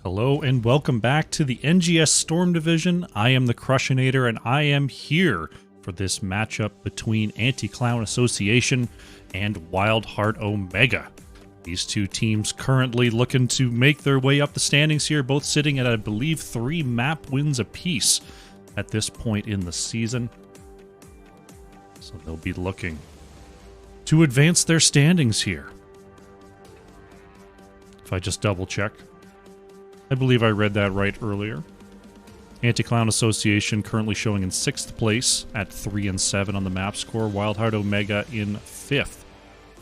Hello and welcome back to the NGS Storm Division. I am the Crushinator and I am here for this matchup between Anti-Clown Association and Wildheart Omega. These two teams currently looking to make their way up the standings here, both sitting at, I believe, 3 map wins apiece at this point in the season. So they'll be looking to advance their standings here. If I just double check. I believe I read that right earlier. Anti-Clown Association currently showing in 6th place at 3-7 on the map score. Wildheart Omega in 5th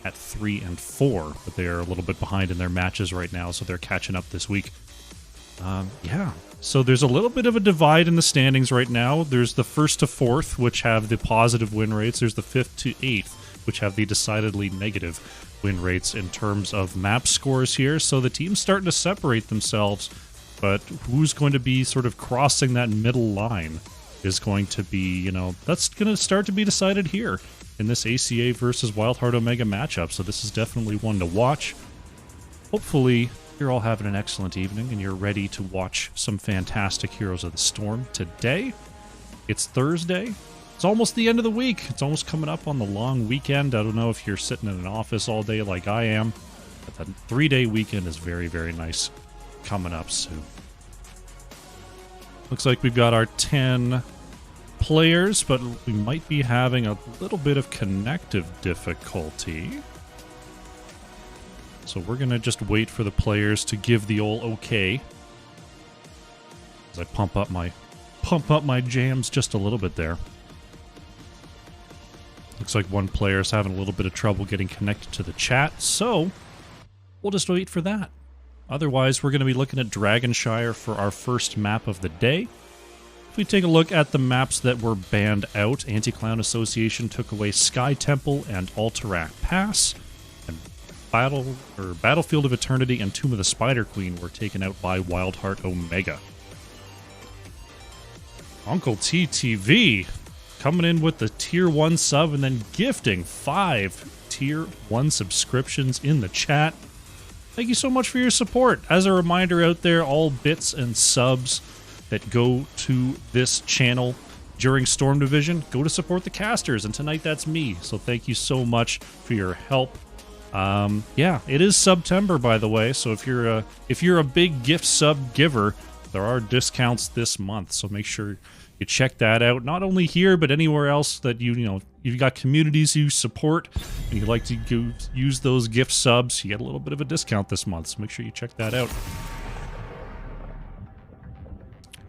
at 3-4, but they are a little bit behind in their matches right now, so they're catching up this week. So there's a little bit of a divide in the standings right now. There's the 1st to 4th, which have the positive win rates. There's the 5th to 8th, which have the decidedly negative win rates in terms of map scores here. So the team's starting to separate themselves, but who's going to be sort of crossing that middle line is going to be, that's going to start to be decided here in this ACA versus Wildheart Omega matchup. So this is definitely one to watch. Hopefully you're all having an excellent evening and you're ready to watch some fantastic Heroes of the Storm today. It's Thursday. It's almost the end of the week. It's almost coming up on the long weekend. I don't know if you're sitting in an office all day like I am, but that 3-day weekend is very, very nice coming up soon. Looks like we've got our 10 players, but we might be having a little bit of connective difficulty. So we're going to just wait for the players to give the old okay as I pump up my jams just a little bit there. Looks like one player's having a little bit of trouble getting connected to the chat, so we'll just wait for that. Otherwise, we're going to be looking at Dragonshire for our first map of the day. If we take a look at the maps that were banned out, Anti-Clown Association took away Sky Temple and Alterac Pass, and Battlefield of Eternity and Tomb of the Spider Queen were taken out by Wildheart Omega. Uncle TTV coming in with the Tier 1 sub and then gifting 5 Tier 1 subscriptions in the chat. Thank you so much for your support. As a reminder out there, all bits and subs that go to this channel during Storm Division go to support the casters, and tonight that's me. So thank you so much for your help. It is September, by the way, so if you're a big gift sub giver, there are discounts this month, so make sure you check that out, not only here, but anywhere else that you've got communities you support and you like to go use those gift subs. You get a little bit of a discount this month, so make sure you check that out.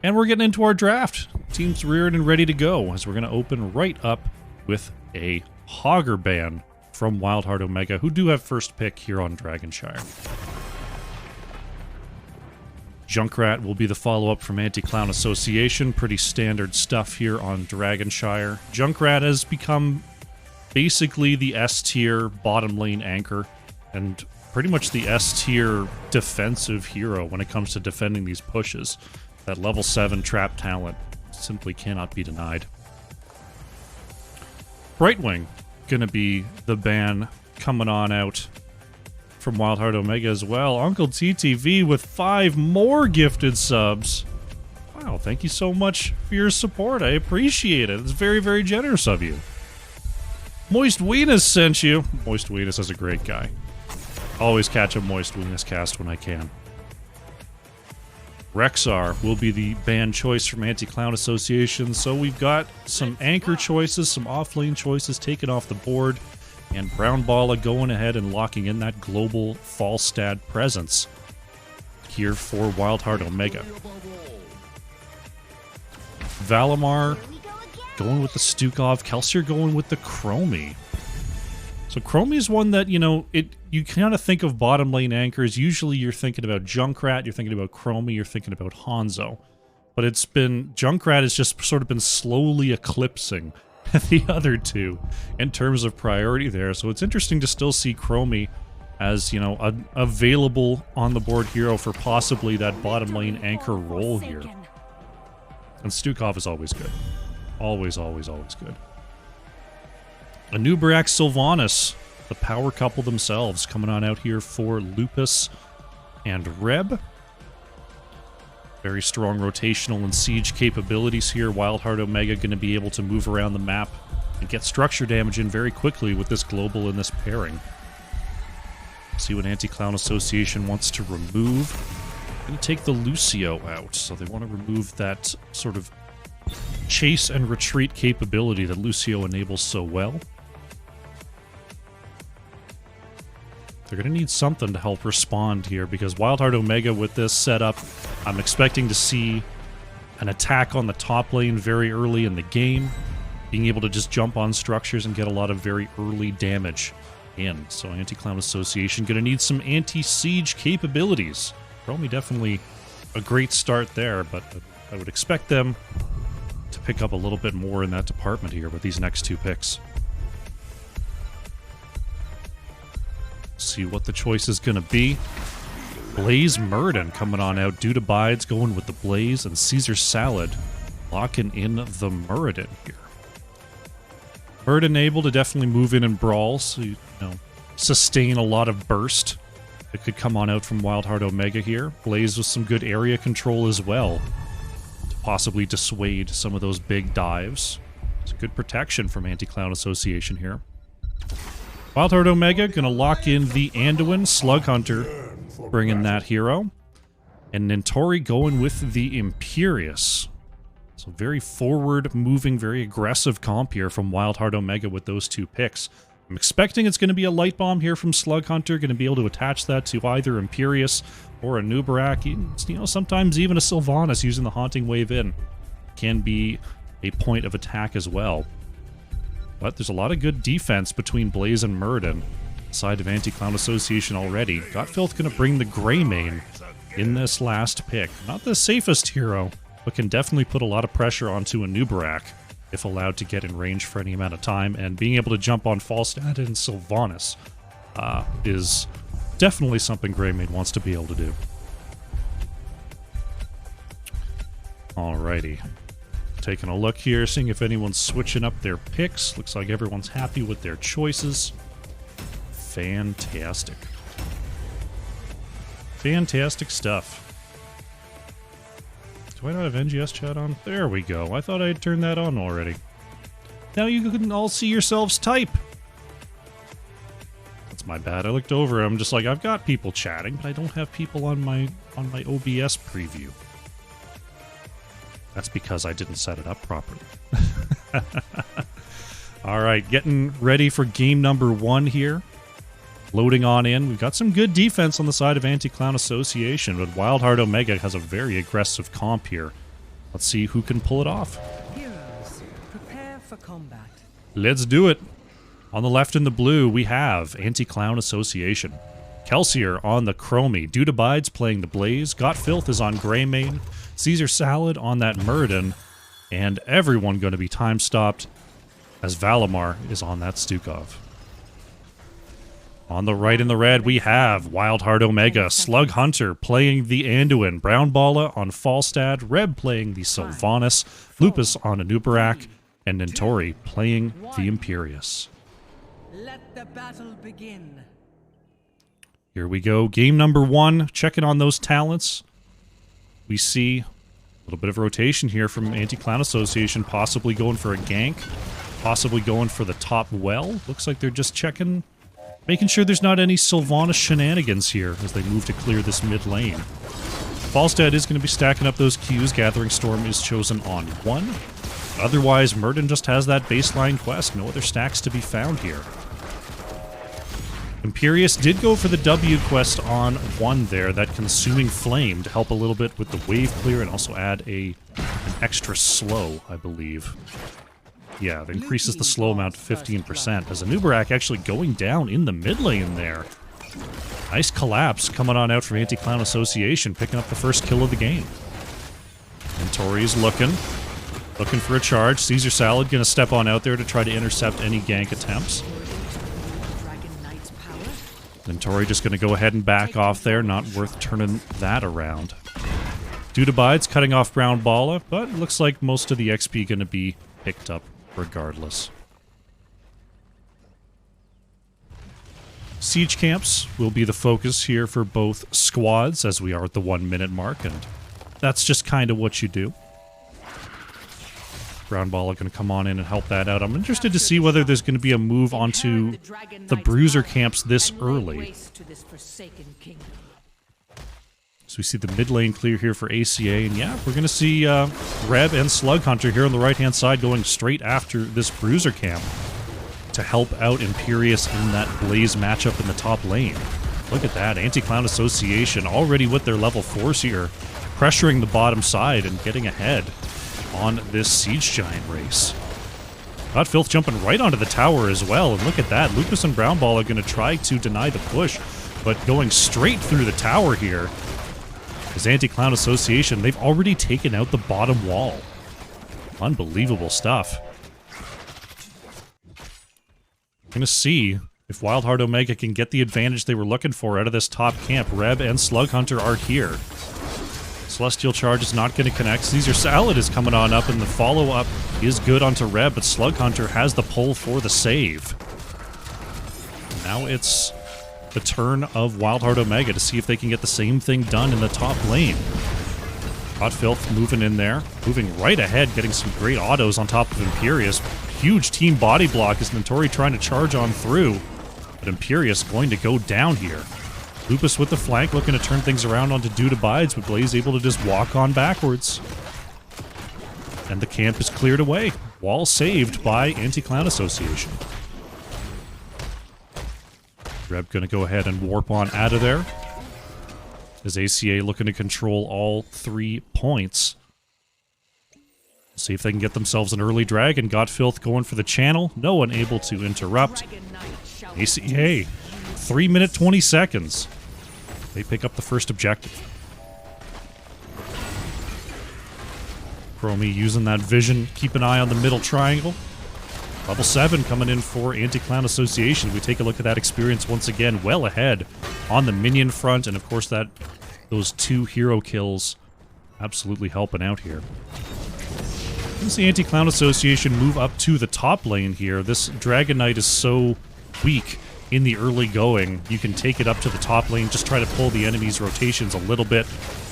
And we're getting into our draft. Team's reared and ready to go, as we're going to open right up with a Hogger ban from Wildheart Omega, who do have first pick here on Dragonshire. Junkrat will be the follow-up from Anti-Clown Association. Pretty standard stuff here on Dragonshire. Junkrat has become basically the S-tier bottom lane anchor and pretty much the S-tier defensive hero when it comes to defending these pushes. That level 7 trap talent simply cannot be denied. Brightwing gonna be the ban coming on out from Wildheart Omega as well. Uncle TTV with 5 more gifted subs. Wow, thank you so much for your support. I appreciate it. It's very, very generous of you. Moist Weenus sent you. Moist Weenus is a great guy. Always catch a Moist Weenus cast when I can. Rexar will be the ban choice from Anti-Clown Association, so we've got some anchor choices, some off-lane choices taken off the board, and Brownballa going ahead and locking in that global Falstad presence here for Wildheart Omega. Valimar going with the Stukov, Kelsier going with the Chromie. So Chromie is one that, you kind of think of bottom lane anchors. Usually you're thinking about Junkrat, you're thinking about Chromie, you're thinking about Hanzo. But Junkrat has just sort of been slowly eclipsing the other two in terms of priority there. So it's interesting to still see Chromie as, an available on the board hero for possibly that bottom lane anchor role here. And Stukov is always good. Always, always, always good. Anubarak Sylvanas, the power couple themselves, coming on out here for Lupus and Reb. Very strong rotational and siege capabilities here. Wildheart Omega going to be able to move around the map and get structure damage in very quickly with this global and this pairing. See what Anti-Clown Association wants to remove. Going to take the Lucio out, so they want to remove that sort of chase and retreat capability that Lucio enables so well. They're going to need something to help respond here, because Wildheart Omega with this setup, I'm expecting to see an attack on the top lane very early in the game, being able to just jump on structures and get a lot of very early damage in. So Anti-Clown Association going to need some anti-siege capabilities. Chromie definitely a great start there, but I would expect them to pick up a little bit more in that department here with these next two picks. See what the choice is going to be. Blaze Muradin coming on out. Dude Abides going with the Blaze, and Caesar Salad locking in the Muradin here. Muradin able to definitely move in and brawl, so you know, sustain a lot of burst. It could come on out from Wildheart Omega here. Blaze with some good area control as well to possibly dissuade some of those big dives. It's a good protection from Anti-Clown Association here. Wildheart Omega going to lock in the Anduin. Slug Hunter bringing that hero. And Nintori going with the Imperious. So very forward-moving, very aggressive comp here from Wildheart Omega with those two picks. I'm expecting it's going to be a Light Bomb here from Slug Hunter, going to be able to attach that to either Imperious or a Nubarak. You know, sometimes even a Sylvanas using the Haunting Wave in can be a point of attack as well. But there's a lot of good defense between Blaze and Muradin. Side of Anti-Clown Association already. Gotfilth going to bring the Greymane in this last pick. Not the safest hero, but can definitely put a lot of pressure onto a Nubarak if allowed to get in range for any amount of time. And being able to jump on Falstad and Sylvanas is definitely something Greymane wants to be able to do. Alrighty. Taking a look here, seeing if anyone's switching up their picks. Looks like everyone's happy with their choices. Fantastic. Fantastic stuff. Do I not have NGS chat on? There we go. I thought I had turned that on already. Now you can all see yourselves type. That's my bad. I looked over. I'm just like, I've got people chatting, but I don't have people on my OBS preview. That's because I didn't set it up properly. All right, getting ready for game number 1 here. Loading on in. We've got some good defense on the side of Anti-Clown Association, but Wildheart Omega has a very aggressive comp here. Let's see who can pull it off. Heroes, prepare for combat. Let's do it. On the left in the blue, we have Anti-Clown Association. Kelsier on the Chromie. Dude Abides playing the Blaze. Gotfilth is on Greymane. Caesar Salad on that Muradin. And everyone going to be time-stopped as Valimar is on that Stukov. On the right in the red, we have Wildheart Omega. Slug Hunter playing the Anduin. Brown Balla on Falstad. Reb playing the Sylvanas. Lupus on Anubarak. And Nintori playing the Imperious. Let the battle begin. Here we go. Game number 1. Checking on those talents. We see a little bit of rotation here from Anti-Clown Association. Possibly going for a gank. Possibly going for the top well. Looks like they're just checking, making sure there's not any Sylvanas shenanigans here as they move to clear this mid lane. Falstad is going to be stacking up those Qs. Gathering Storm is chosen on 1. Otherwise, Muradin just has that baseline quest. No other stacks to be found here. Imperious did go for the W quest on 1 there, that Consuming Flame, to help a little bit with the wave clear and also add an extra slow, I believe. Yeah, that increases the slow amount to 15%, as Anubarak actually going down in the mid lane there. Nice collapse coming on out from Anti-Clown Association, picking up the first kill of the game. And Tori's looking for a charge. Caesar Salad going to step on out there to try to intercept any gank attempts. Then Tori just going to go ahead and back off there. Not worth turning that around. Dude Abides cutting off Brown Balla, but it looks like most of the XP going to be picked up regardless. Siege camps will be the focus here for both squads, as we are at the 1 minute mark, and that's just kind of what you do. Brown Ball going to come on in and help that out. I'm interested to see whether there's going to be a move onto the Bruiser camps this early. So we see the mid lane clear here for ACA, and yeah, we're going to see Reb and Slug Hunter here on the right-hand side going straight after this Bruiser camp to help out Imperius in that Blaze matchup in the top lane. Look at that, Anti-Clown Association already with their level 4s here, pressuring the bottom side and getting ahead on this Siege Giant race. Got Filth jumping right onto the tower as well, and look at that, Lucas and Brown Ball are going to try to deny the push, but going straight through the tower here is Anti-Clown Association. They've already taken out the bottom wall. Unbelievable stuff. Gonna see if Wildheart Omega can get the advantage they were looking for out of this top camp. Reb and Slug Hunter are here. Celestial Charge is not going to connect. Caesar Salad is coming on up, and the follow-up is good onto Reb, but Slug Hunter has the pull for the save. Now it's the turn of Wildheart Omega to see if they can get the same thing done in the top lane. Got Filth moving in there, moving right ahead, getting some great autos on top of Imperius. Huge team body block as Notori trying to charge on through, but Imperius going to go down here. Lupus with the flank, looking to turn things around onto Dude Abides, but Blaze able to just walk on backwards. And the camp is cleared away. Wall saved by Anti-Clown Association. Reb gonna go ahead and warp on out of there. As ACA looking to control all 3 points. See if they can get themselves an early drag, and Got Filth going for the channel. No one able to interrupt. ACA, 3 minute 20 seconds. They pick up the first objective. Chromie using that vision. Keep an eye on the middle triangle. Level 7 coming in for Anti-Clown Association. We take a look at that experience once again, well ahead on the minion front, and of course those 2 hero kills absolutely helping out here. Let's see Anti-Clown Association move up to the top lane here. This Dragon Knight is so weak in the early going. You can take it up to the top lane, just try to pull the enemy's rotations a little bit,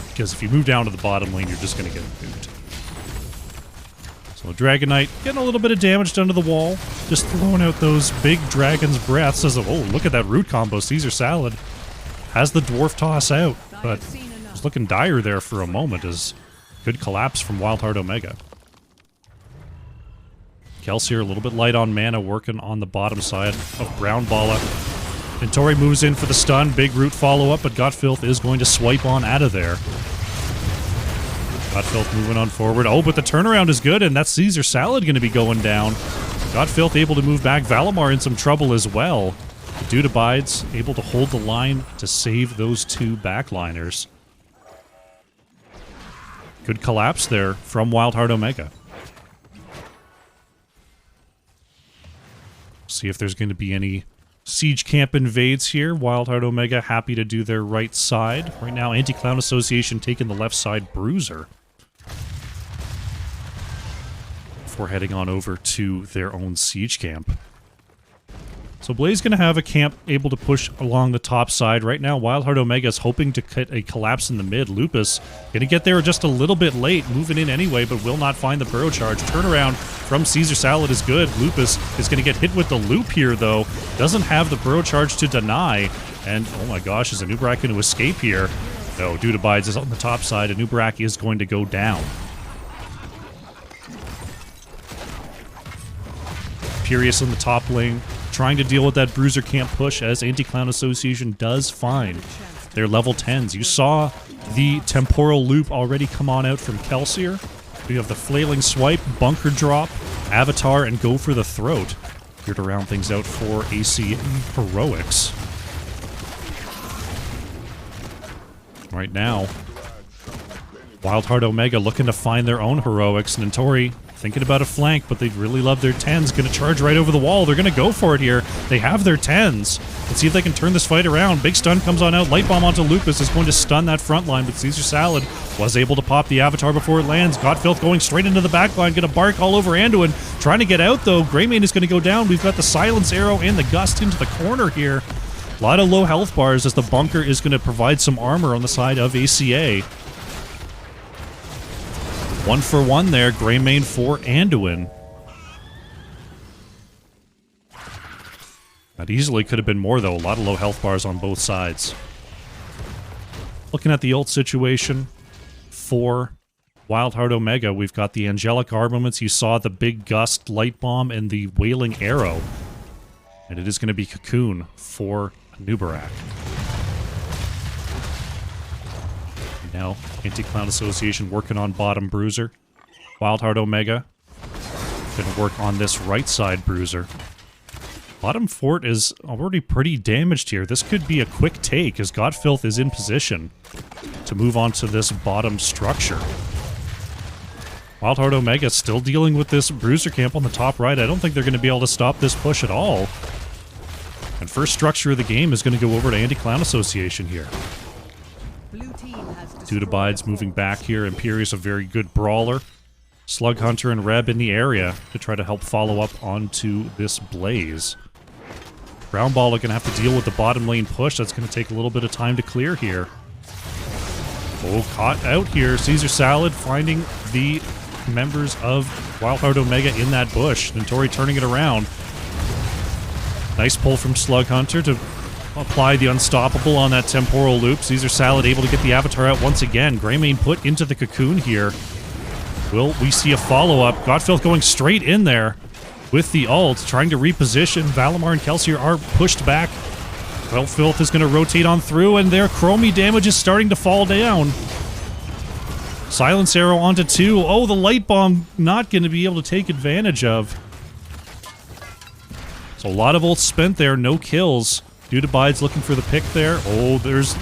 because if you move down to the bottom lane, you're just going to get nuked. So Dragon Knight getting a little bit of damage done to the wall, just throwing out those big dragon's breaths as oh, look at that root combo. Caesar Salad has the dwarf toss out, but it was looking dire there for a moment as good collapse from Wildheart Omega. Kelsier a little bit light on mana, working on the bottom side of Brown Balla. Notori moves in for the stun, big root follow-up, but Got Filth is going to swipe on out of there. Got Filth moving on forward. Oh, but the turnaround is good, and that's Caesar Salad going to be going down. Got Filth able to move back. Valimar in some trouble as well. The Dude Abides able to hold the line to save those 2 backliners. Good collapse there from Wildheart Omega. See if there's going to be any siege camp invades here. Wildheart Omega happy to do their right side. Right now, Anti-Clown Association taking the left side Bruiser. Before heading on over to their own siege camp. So Blaze going to have a camp able to push along the top side. Right now, Wildheart Omega is hoping to cut a collapse in the mid. Lupus going to get there just a little bit late, moving in anyway, but will not find the burrow charge. Turnaround from Caesar Salad is good. Lupus is going to get hit with the loop here, though. Doesn't have the burrow charge to deny. And, oh my gosh, is Anub'arak going to escape here? No, Dude Abides is on the top side. Anub'arak is going to go down. Imperius in the top lane, trying to deal with that Bruiser camp push as Anti-Clown Association does find their level 10s. You saw the Temporal Loop already come on out from Kelsier. We have the Flailing Swipe, Bunker Drop, Avatar, and Go for the Throat. Here to round things out for AC Heroics. Right now, Wildheart Omega looking to find their own Heroics. Notori thinking about a flank, but they'd really love their 10s. Going to charge right over the wall. They're going to go for it here. They have their 10s. Let's see if they can turn this fight around. Big stun comes on out. Light Bomb onto Lupus is going to stun that front line, but Caesar Salad was able to pop the Avatar before it lands. Got Filth going straight into the back line. Going to bark all over Anduin. Trying to get out, though. Greymane is going to go down. We've got the Silence Arrow and the Gust into the corner here. A lot of low health bars as the Bunker is going to provide some armor on the side of ACA. 1 for 1 there. Greymane for Anduin. That easily could have been more, though. A lot of low health bars on both sides. Looking at the ult situation for Wildheart Omega, we've got the Angelic Armaments. You saw the Big Gust Light Bomb and the Wailing Arrow. And it is going to be Cocoon for Nubarak. Now, Anti-Clown Association working on bottom Bruiser. Wildheart Omega going to work on this right side Bruiser. Bottom fort is already pretty damaged here. This could be a quick take as Godfilth is in position to move on to this bottom structure. Wildheart Omega still dealing with this Bruiser camp on the top right. I don't think they're going to be able to stop this push at all. And first structure of the game is going to go over to Anti-Clown Association here. Dudabides moving back here. Imperius, a very good brawler. Slug Hunter and Reb in the area to try to help follow up onto this Blaze. Brown Ball are going to have to deal with the bottom lane push. That's going to take a little bit of time to clear here. Oh, caught out here. Caesar Salad finding the members of Wildheart Omega in that bush. Notori turning it around. Nice pull from Slug Hunter to apply the Unstoppable on that temporal loop. Caesar Salad able to get the Avatar out once again. Greymane put into the cocoon here. Will we see a follow-up? Godfilth going straight in there with the ult, trying to reposition. Valimar and Kelsier are pushed back. Godfilth is going to rotate on through, and their Chromie damage is starting to fall down. Silence Arrow onto 2. Oh, the Light Bomb not going to be able to take advantage of. So a lot of ults spent there, no kills. Dudabides looking for the pick there. Oh, there's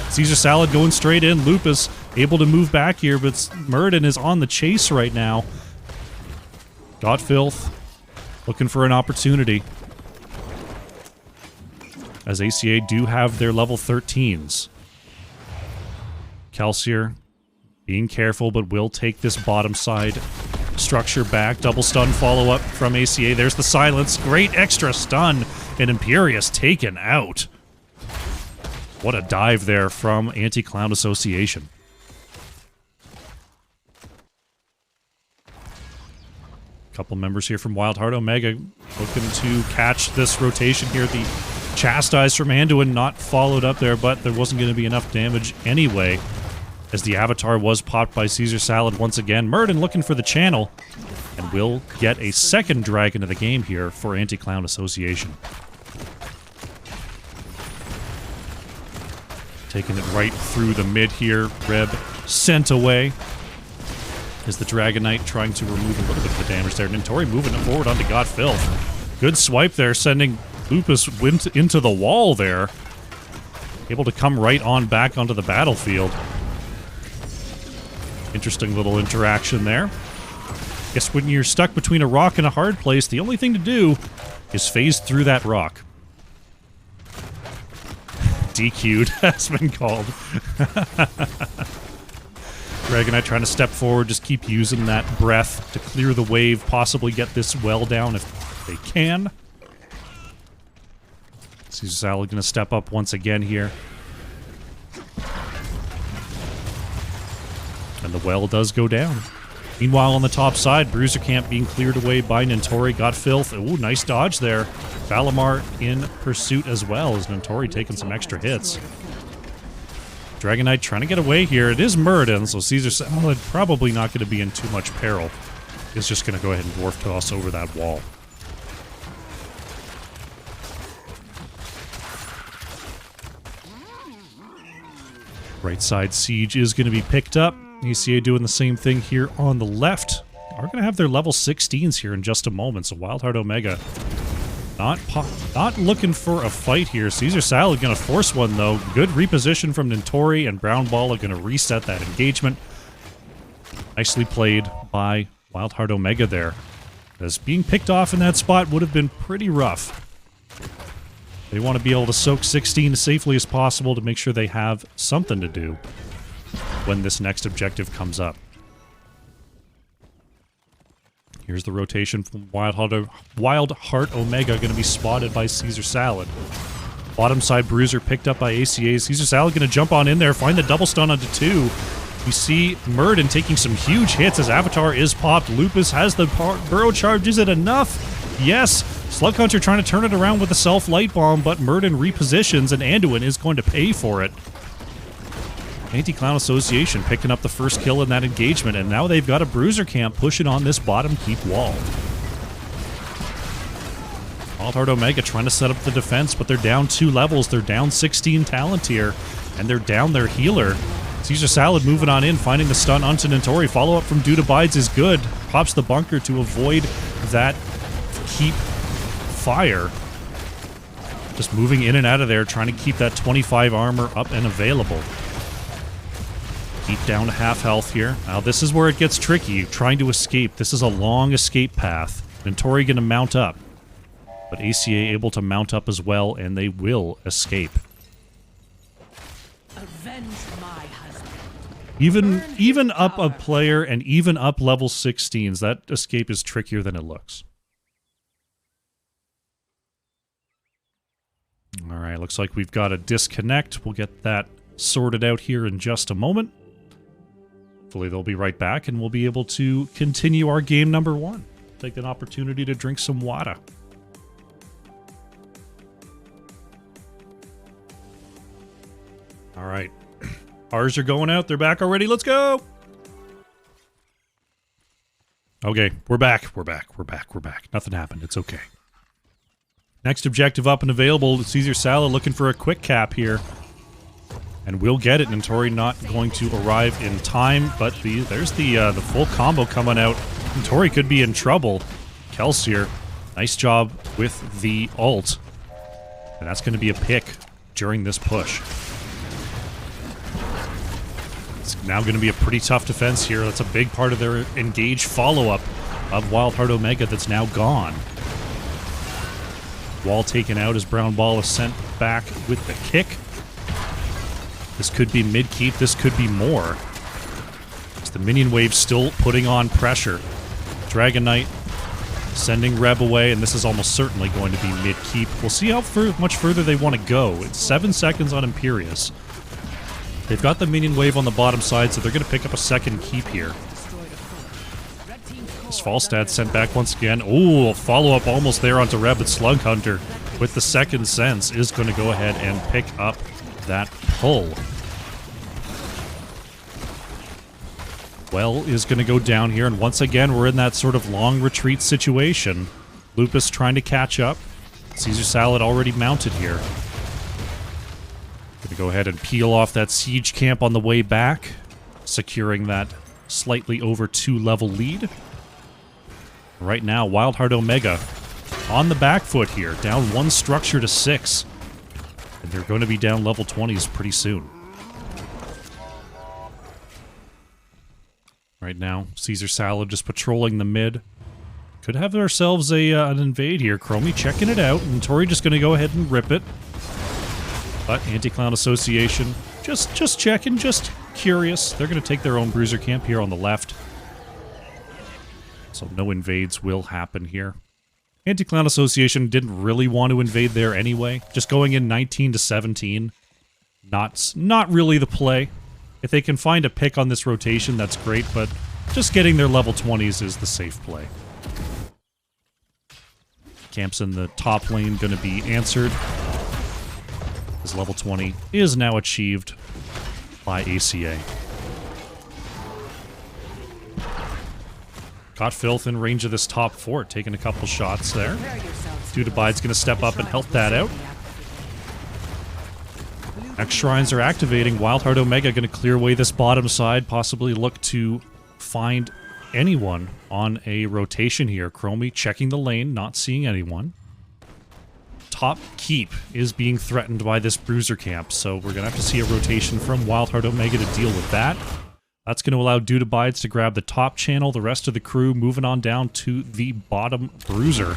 Caesar Salad going straight in. Lupus able to move back here, but Muradin is on the chase right now. Godfilth looking for an opportunity. As ACA do have their level 13s. Kelsier being careful, but will take this bottom side structure back. Double stun follow-up from ACA. There's the silence. Great extra stun. And Imperius taken out. What a dive there from Anti-Clown Association. Couple members here from Wildheart Omega looking to catch this rotation here. The Chastise from Anduin not followed up there, but there wasn't going to be enough damage anyway, as the Avatar was popped by Caesar Salad once again. Muradin looking for the channel, and will get a second dragon of the game here for Anti-Clown Association. Taking it right through the mid here. Reb sent away. Is the Dragon Knight trying to remove a little bit of the damage there. Notori moving it forward onto Godfilth. Good swipe there, sending Lupus into the wall there. Able to come right on back onto the battlefield. Interesting little interaction there. Guess when you're stuck between a rock and a hard place, the only thing to do is phase through that rock. DQ'd has been called. Dragon Knight trying to step forward, just keep using that breath to clear the wave, possibly get this well down if they can. Caesar Salad going to step up once again here. And the well does go down. Meanwhile, on the top side, Bruiser Camp being cleared away by Notori. Godfilth. Ooh, nice dodge there. Valimar in pursuit as well, as Notori taking some extra hits. Dragon Knight trying to get away here. It is Muradin, so Caesar Salad probably not going to be in too much peril. Is just going to go ahead and dwarf toss over that wall. Right side siege is going to be picked up. ACA doing the same thing here on the left. Are going to have their level 16s here in just a moment, so Wildheart Omega not looking for a fight here. Caesar Salad going to force one, though. Good reposition from Notori, and Brown Ball are going to reset that engagement. Nicely played by Wildheart Omega there, as being picked off in that spot would have been pretty rough. They want to be able to soak 16 as safely as possible to make sure they have something to do when this next objective comes up. Here's the rotation from Wildheart Omega, going to be spotted by Caesar Salad. Bottom side Bruiser picked up by ACA. Caesar Salad going to jump on in there, find the double stun onto 2. We see Murden taking some huge hits as Avatar is popped. Lupus has the burrow charge. Is it enough? Yes. Slug Hunter trying to turn it around with a self-light bomb, but Murden repositions and Anduin is going to pay for it. Anti-Clown Association picking up the first kill in that engagement, and now they've got a Bruiser camp pushing on this bottom keep wall. Wild Heart Omega trying to set up the defense, but they're down 2 levels. They're down 16 talent here, and they're down their healer. Caesar Salad moving on in, finding the stun onto Notori. Follow-up from Dude Abides is good. Pops the bunker to avoid that keep fire. Just moving in and out of there, trying to keep that 25 armor up and available. Keep down to half health here. Now this is where it gets tricky, trying to escape. This is a long escape path. Notori gonna mount up. But ACA able to mount up as well, and they will escape. Avenge my husband. Even up a player and even up level 16s, that escape is trickier than it looks. Alright, looks like we've got a disconnect. We'll get that sorted out here in just a moment. Hopefully they'll be right back and we'll be able to continue our game number 1. Take an opportunity to drink some water. Alright. Ours are going out. They're back already. Let's go! Okay, we're back. We're back. Nothing happened. It's okay. Next objective up and available. Caesar Salad looking for a quick cap here. And we'll get it. Notori not going to arrive in time, but there's the full combo coming out. Notori could be in trouble. Kelsier, nice job with the ult. And that's going to be a pick during this push. It's now going to be a pretty tough defense here. That's a big part of their engage follow-up of Wild Heart Omega that's now gone. Wall taken out as Brown Ball is sent back with the kick. This could be mid-keep, this could be more. It's the minion wave still putting on pressure. Dragon Knight sending Reb away, and this is almost certainly going to be mid-keep. We'll see how much further they want to go. It's 7 seconds on Imperius. They've got the minion wave on the bottom side, so they're going to pick up a second keep here. This Falstad sent back once again. Ooh, a follow-up almost there onto Reb, but Slug Hunter with the second sense is going to go ahead and pick up that pull. Well is going to go down here, and once again we're in that sort of long retreat situation. Lupus trying to catch up. Caesar Salad already mounted here. Going to go ahead and peel off that siege camp on the way back, securing that slightly over 2 level lead. Right now, Wild Heart Omega on the back foot here, down 1 structure to 6. And they're going to be down level 20s pretty soon. Right now, Caesar Salad just patrolling the mid. Could have ourselves an invade here. Chromie checking it out, and Tori just going to go ahead and rip it. But Anti-Clown Association just checking, just curious. They're going to take their own Bruiser camp here on the left. So no invades will happen here. Anti-Clown Association didn't really want to invade there anyway. Just going in 19 to 17. Not really the play. If they can find a pick on this rotation, that's great, but just getting their level 20s is the safe play. Camps in the top lane going to be answered. His level 20 is now achieved by ACA. Got Filth in range of this top fort, taking a couple shots there. Dude Abide's going to step up and help that out. Next shrines are activating. Wild Heart Omega going to clear away this bottom side, possibly look to find anyone on a rotation here. Chromie checking the lane, not seeing anyone. Top keep is being threatened by this Bruiser camp, so we're going to have to see a rotation from Wild Heart Omega to deal with that. That's going to allow Dude Abides to grab the top channel, the rest of the crew moving on down to the bottom Bruiser.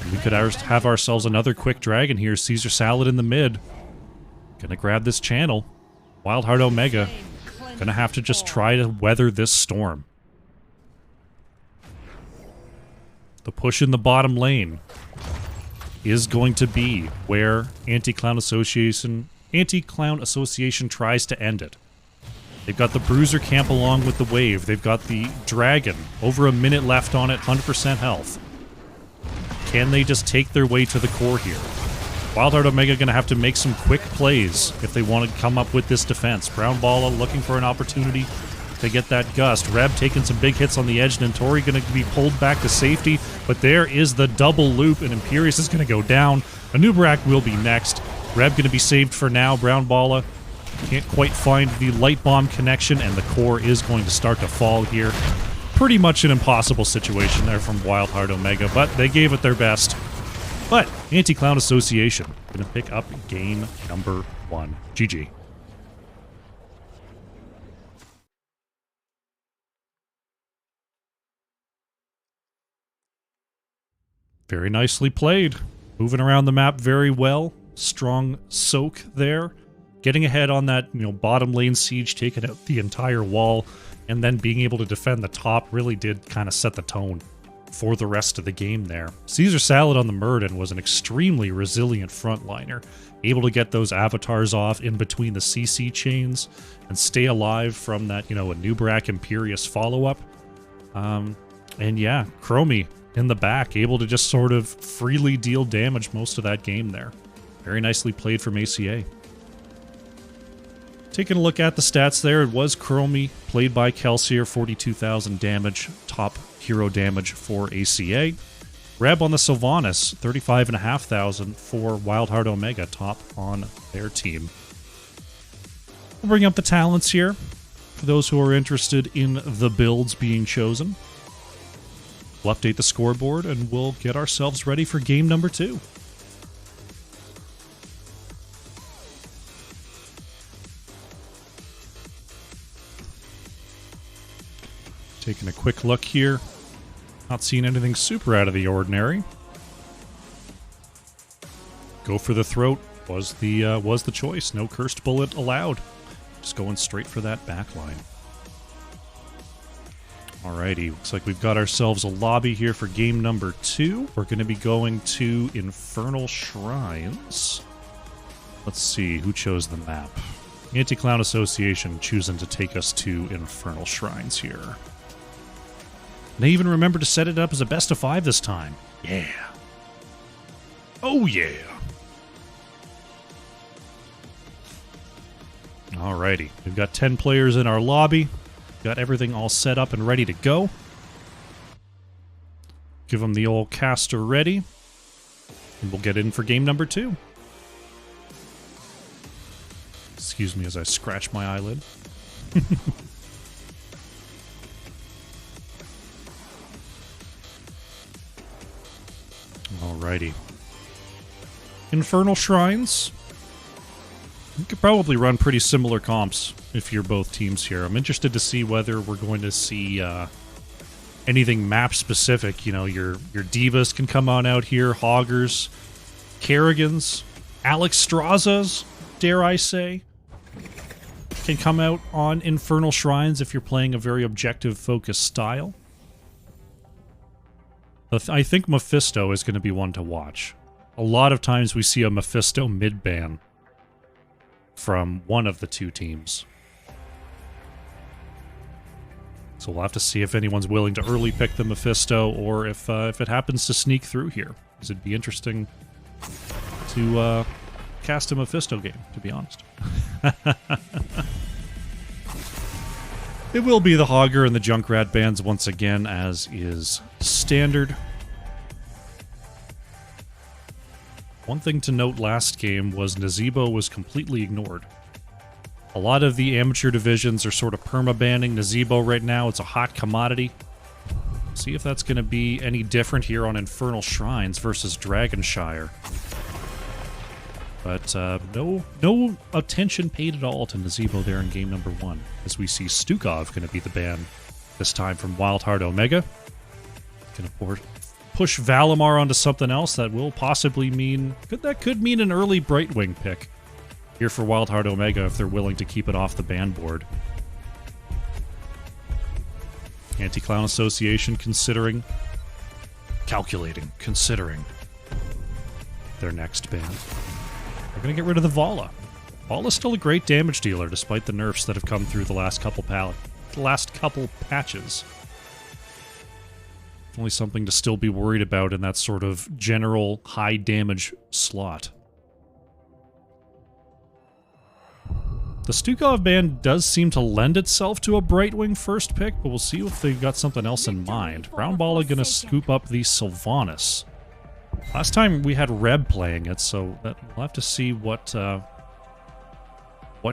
And we could have ourselves another quick dragon here. Caesar Salad in the mid. Gonna grab this channel. Wild Heart Omega. Gonna have to just try to weather this storm. The push in the bottom lane is going to be where Anti-Clown Association tries to end it. They've got the Bruiser Camp along with the Wave. They've got the Dragon. Over a minute left on it, 100% health. Can they just take their way to the core here? Wildheart Omega going to have to make some quick plays if they want to come up with this defense. Brown Balla looking for an opportunity to get that gust. Reb taking some big hits on the edge. Nantori going to be pulled back to safety, but there is the double loop, and Imperius is going to go down. Anub'arak will be next. Reb going to be saved for now. Brown Balla can't quite find the light bomb connection, and the core is going to start to fall here. Pretty much an impossible situation there from Wildheart Omega, but they gave it their best. But Anti-Clown Association going to pick up game number 1. GG. Very nicely played. Moving around the map very well. Strong soak there. Getting ahead on that, bottom lane siege, taking out the entire wall, and then being able to defend the top really did kind of set the tone for the rest of the game there. Caesar Salad on the Murden was an extremely resilient frontliner, able to get those avatars off in between the CC chains and stay alive from that, a Anub'arak Imperius follow-up. And yeah, Chromie in the back, able to just sort of freely deal damage most of that game there. Very nicely played from ACA. Taking a look at the stats there, it was Chromie, played by Kelsier, 42,000 damage, top hero damage for ACA. Reb on the Sylvanas, 35,500 for Wildheart Omega, top on their team. We'll bring up the talents here for those who are interested in the builds being chosen. We'll update the scoreboard and we'll get ourselves ready for game number 2. Taking a quick look here. Not seeing anything super out of the ordinary. Go for the throat was the choice. No cursed bullet allowed. Just going straight for that backline. Alrighty, looks like we've got ourselves a lobby here for game number 2. We're going to be going to Infernal Shrines. Let's see, who chose the map? Anti-Clown Association choosing to take us to Infernal Shrines here. They even remember to set it up as a best of 5 this time. Yeah. Oh yeah. Alrighty, we've got 10 players in our lobby. Got everything all set up and ready to go. Give them the old caster ready. And we'll get in for game number 2. Excuse me as I scratch my eyelid. Alrighty. Infernal Shrines. You could probably run pretty similar comps if you're both teams here. I'm interested to see whether we're going to see anything map specific. Your Divas can come on out here, Hoggers, Kerrigans, Alex Strazas, dare I say, can come out on Infernal Shrines if you're playing a very objective-focused style. I think Mephisto is going to be one to watch. A lot of times we see a Mephisto mid-ban from one of the two teams. So we'll have to see if anyone's willing to early pick the Mephisto or if it happens to sneak through here. Because it'd be interesting to cast a Mephisto game, to be honest. It will be the Hogger and the Junkrat bands once again, as is standard. One thing to note last game was Nazeebo was completely ignored. A lot of the amateur divisions are sort of perma-banning Nazeebo right now. It's a hot commodity. See if that's going to be any different here on Infernal Shrines versus Dragonshire. But no attention paid at all to Nazeebo there in game number 1, as we see Stukov going to be the ban this time from Wildheart Omega. Going to push Valimar onto something else that will possibly mean... That could mean an early Brightwing pick here for Wildheart Omega if they're willing to keep it off the ban board. Anti-Clown Association considering their next ban. They're going to get rid of the Vala. Bala's still a great damage dealer despite the nerfs that have come through the last couple patches. Only something to still be worried about in that sort of general high damage slot. The Stukov band does seem to lend itself to a Brightwing first pick, but we'll see if they've got something else in mind. Brown Bala gonna scoop up the Sylvanas. Last time we had Reb playing it, so we'll have to see what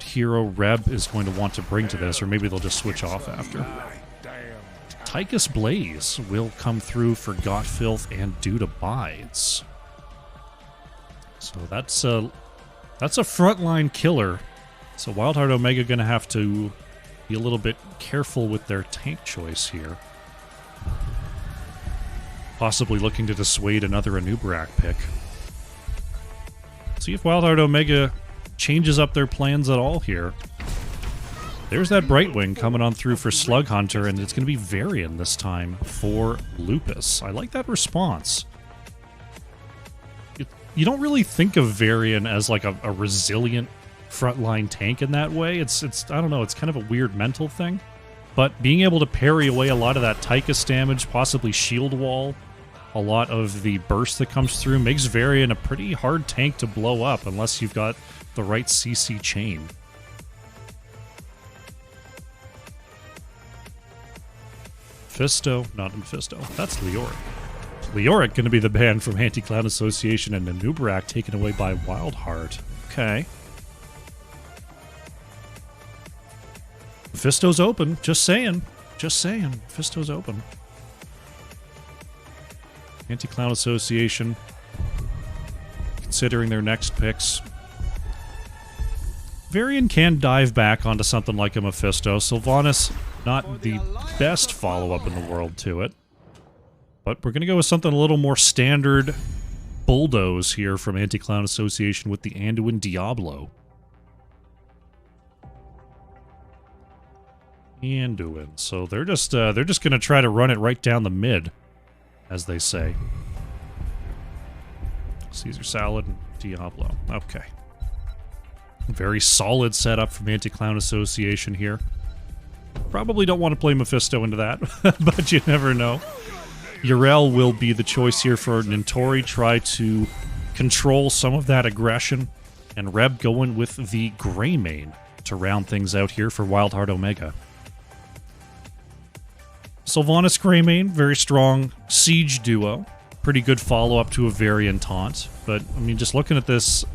hero Reb is going to want to bring to this, or maybe they'll just switch off after. Tychus Blaze will come through for Gotfilth and Dude Abides. So that's a frontline killer. So Wildheart Omega going to have to be a little bit careful with their tank choice here. Possibly looking to dissuade another Anub'arak pick. See if Wildheart Omega changes up their plans at all here. There's that Brightwing coming on through for Slug Hunter, and it's going to be Varian this time for Lupus. I like that response. You don't really think of Varian as like a resilient frontline tank in that way. It's I don't know, it's kind of a weird mental thing. But being able to parry away a lot of that Tychus damage, possibly shield wall, a lot of the burst that comes through, makes Varian a pretty hard tank to blow up unless you've got the right CC chain. Mephisto, not Mephisto. That's Leoric. Leoric going to be the ban from Anti-Clown Association, and Anub'arak taken away by Wildheart. Okay. Mephisto's open. Just saying. Just saying. Mephisto's open. Anti-Clown Association considering their next picks. Varian can dive back onto something like a Mephisto. Sylvanas, not the best follow-up in the world to it. But we're going to go with something a little more standard bulldoze here from Anti-Clown Association with the Anduin Diablo. Anduin. So they're just going to try to run it right down the mid, as they say. Caesar Salad and Diablo. Okay. Very solid setup from Anti-Clown Association here. Probably don't want to play Mephisto into that, but you never know. Yrel will be the choice here for Nintori. Try to control some of that aggression. And Reb going with the Greymane to round things out here for Wildheart Omega. Sylvanas Greymane, very strong siege duo. Pretty good follow-up to a Varian taunt. But, I mean, just looking at this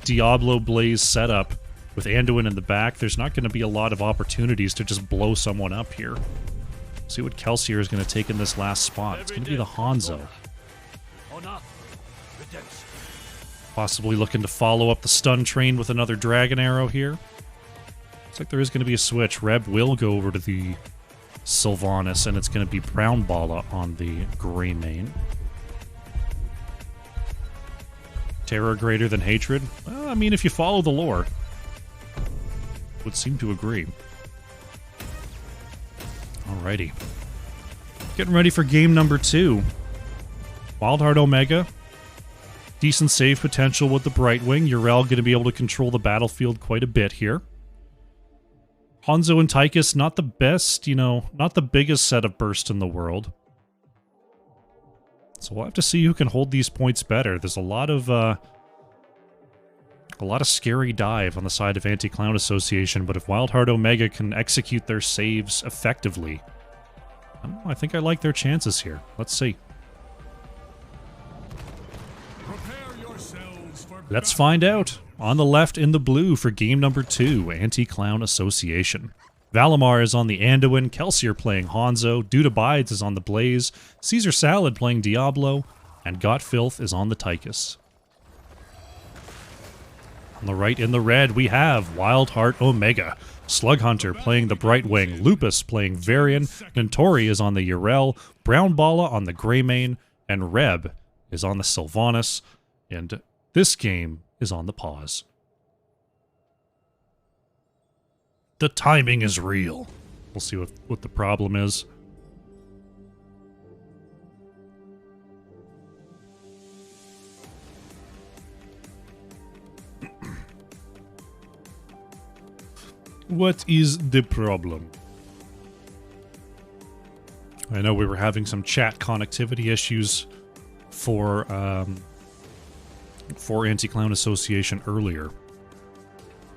Diablo Blaze setup with Anduin in the back, there's not going to be a lot of opportunities to just blow someone up here. See what Kelsier is going to take in this last spot. It's going to be the Hanzo. Possibly looking to follow up the stun train with another Dragon Arrow here. Looks like there is going to be a switch. Reb will go over to the Sylvanas, and it's going to be Brown Bala on the Greymane. Terror greater than hatred? Well, I mean, if you follow the lore, would seem to agree. Alrighty. Getting ready for game number 2. Wildheart Omega. Decent save potential with the Brightwing. Yrel going to be able to control the battlefield quite a bit here. Hanzo and Tychus, not the best, not the biggest set of burst in the world. So we'll have to see who can hold these points better. There's a lot of scary dive on the side of Anti-Clown Association, but if Wildheart Omega can execute their saves effectively, I think I like their chances here. Let's see. Let's find out. On the left in the blue for game number 2, Anti-Clown Association. Valimar is on the Anduin, Kelsier playing Hanzo, Dude Abides is on the Blaze, Caesar Salad playing Diablo, and Gotfilth is on the Tychus. On the right in the red, we have Wildheart Omega. Slug Hunter playing the Brightwing, Lupus playing Varian, Nintori is on the Yrel, Brown Bala on the Greymane, and Reb is on the Sylvanas, and this game is on the pause. The timing is real. We'll see what the problem is. What is the problem? I know we were having some chat connectivity issues for Anti-Clown Association earlier.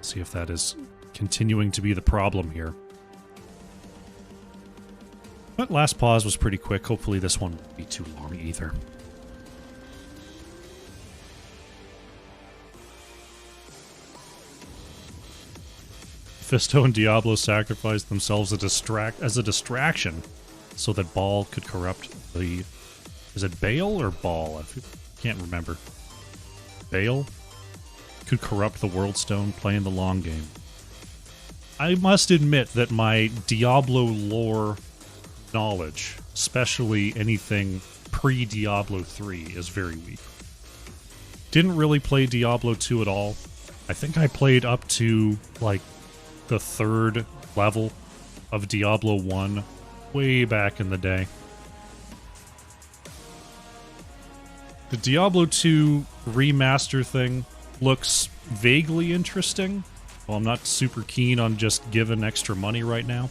See if that is continuing to be the problem here. But last pause was pretty quick. Hopefully this one won't be too long either. Fisto and Diablo sacrificed themselves as a distraction so that Ball could corrupt the... Is it Baal or Ball? I can't remember. Baal could corrupt the World Stone playing the long game. I must admit that my Diablo lore knowledge, especially anything pre-Diablo 3, is very weak. Didn't really play Diablo 2 at all. I think I played up to, like, the 3rd level of Diablo 1 way back in the day. The Diablo 2 remaster thing looks vaguely interesting. Well, I'm not super keen on just giving extra money right now.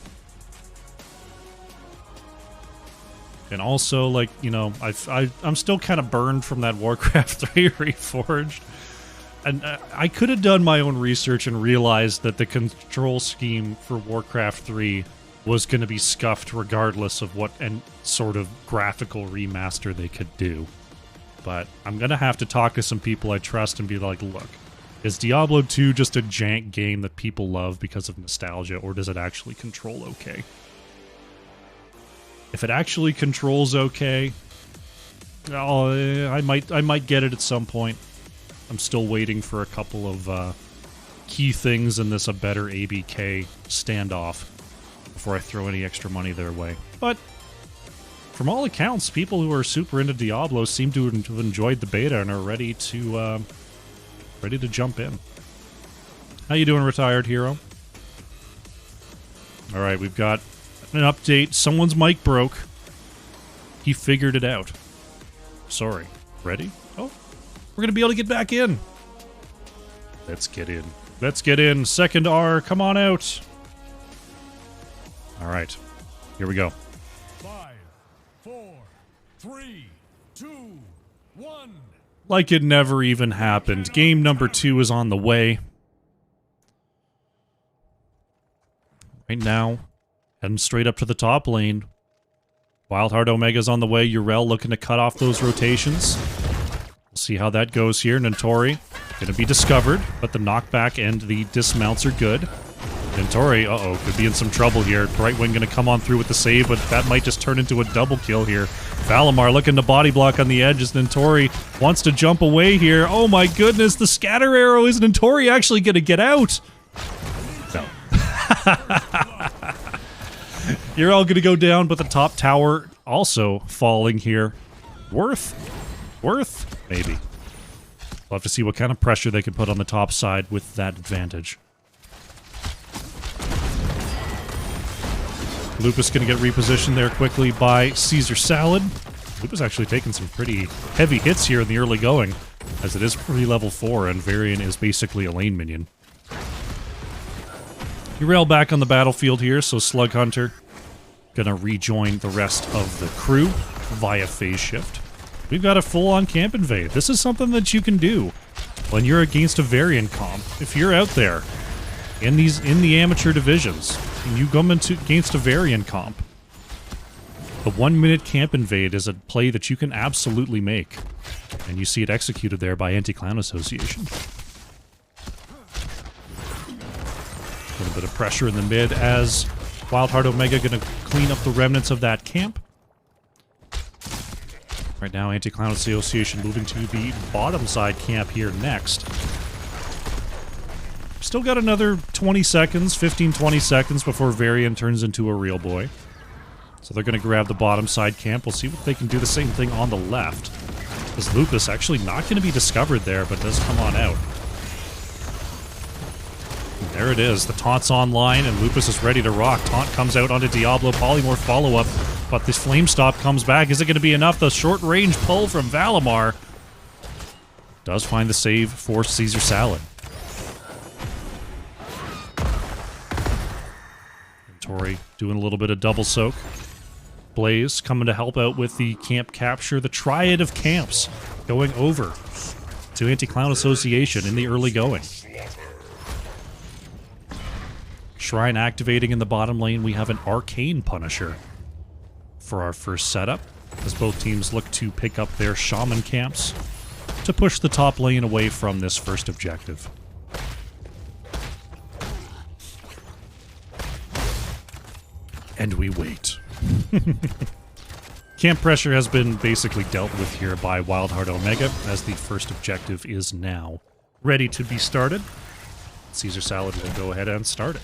And also, like, you know, I'm still kind of burned from that Warcraft 3 Reforged. And I could have done my own research and realized that the control scheme for Warcraft 3 was going to be scuffed regardless of what sort of graphical remaster they could do. But I'm going to have to talk to some people I trust and be like, look, is Diablo 2 just a jank game that people love because of nostalgia, or does it actually control okay? If it actually controls okay, I might get it at some point. I'm still waiting for a couple of key things in this a better ABK standoff before I throw any extra money their way. But from all accounts, people who are super into Diablo seem to have enjoyed the beta and are ready to jump in. How you doing, Retired Hero? All right, we've got an update. Someone's mic broke. He figured it out. Sorry. Ready? Oh, we're going to be able to get back in. Let's get in. Let's get in. Second R, come on out. All right. Here we go. 5, 4, 3, 2, 1. Like it never even happened. Game number 2 is on the way. Right now, heading straight up to the top lane. Wildheart Omega's on the way. Yrel looking to cut off those rotations. We'll see how that goes here. Nantori going to be discovered, but the knockback and the dismounts are good. Nantori, uh-oh, could be in some trouble here. Brightwing going to come on through with the save, but that might just turn into a double kill here. Valimar looking to body block on the edge as Nantori wants to jump away here. Oh my goodness, the scatter arrow. Is Nantori actually going to get out? No. You're all going to go down, but the top tower also falling here. Worth? Maybe. We'll have to see what kind of pressure they can put on the top side with that advantage. Lupus going to get repositioned there quickly by Caesar Salad. Lupus actually taking some pretty heavy hits here in the early going, as it is pretty level 4, and Varian is basically a lane minion. Yrel back on the battlefield here, so Slug Hunter gonna rejoin the rest of the crew via phase shift. We've got a full-on camp invade. This is something that you can do when you're against a Varian comp. If you're out there in the amateur divisions and you come against a Varian comp, the 1-minute camp invade is a play that you can absolutely make, and you see it executed there by Anti-Clown Association. A little bit of pressure in the mid as Wildheart Omega going to clean up the remnants of that camp. Right now, Anti-Clown Association moving to the bottom side camp here next. Still got another 20 seconds, 15-20 seconds before Varian turns into a real boy. So they're going to grab the bottom side camp. We'll see if they can do the same thing on the left. As Lupus actually not going to be discovered there, but does come on out. There it is. The taunt's online, and Lupus is ready to rock. Taunt comes out onto Diablo. Polymorph follow-up, but this Flame Stop comes back. Is it going to be enough? The short-range pull from Valimar does find the save for Caesar Salad. Notori doing a little bit of double soak. Blaze coming to help out with the camp capture. The triad of camps going over to Anti-Clown Association in the early going. Shrine activating in the bottom lane. We have an Arcane Punisher for our first setup, as both teams look to pick up their Shaman camps to push the top lane away from this first objective. And we wait. Camp pressure has been basically dealt with here by Wildheart Omega, as the first objective is now ready to be started. Caesar Salad will go ahead and start it.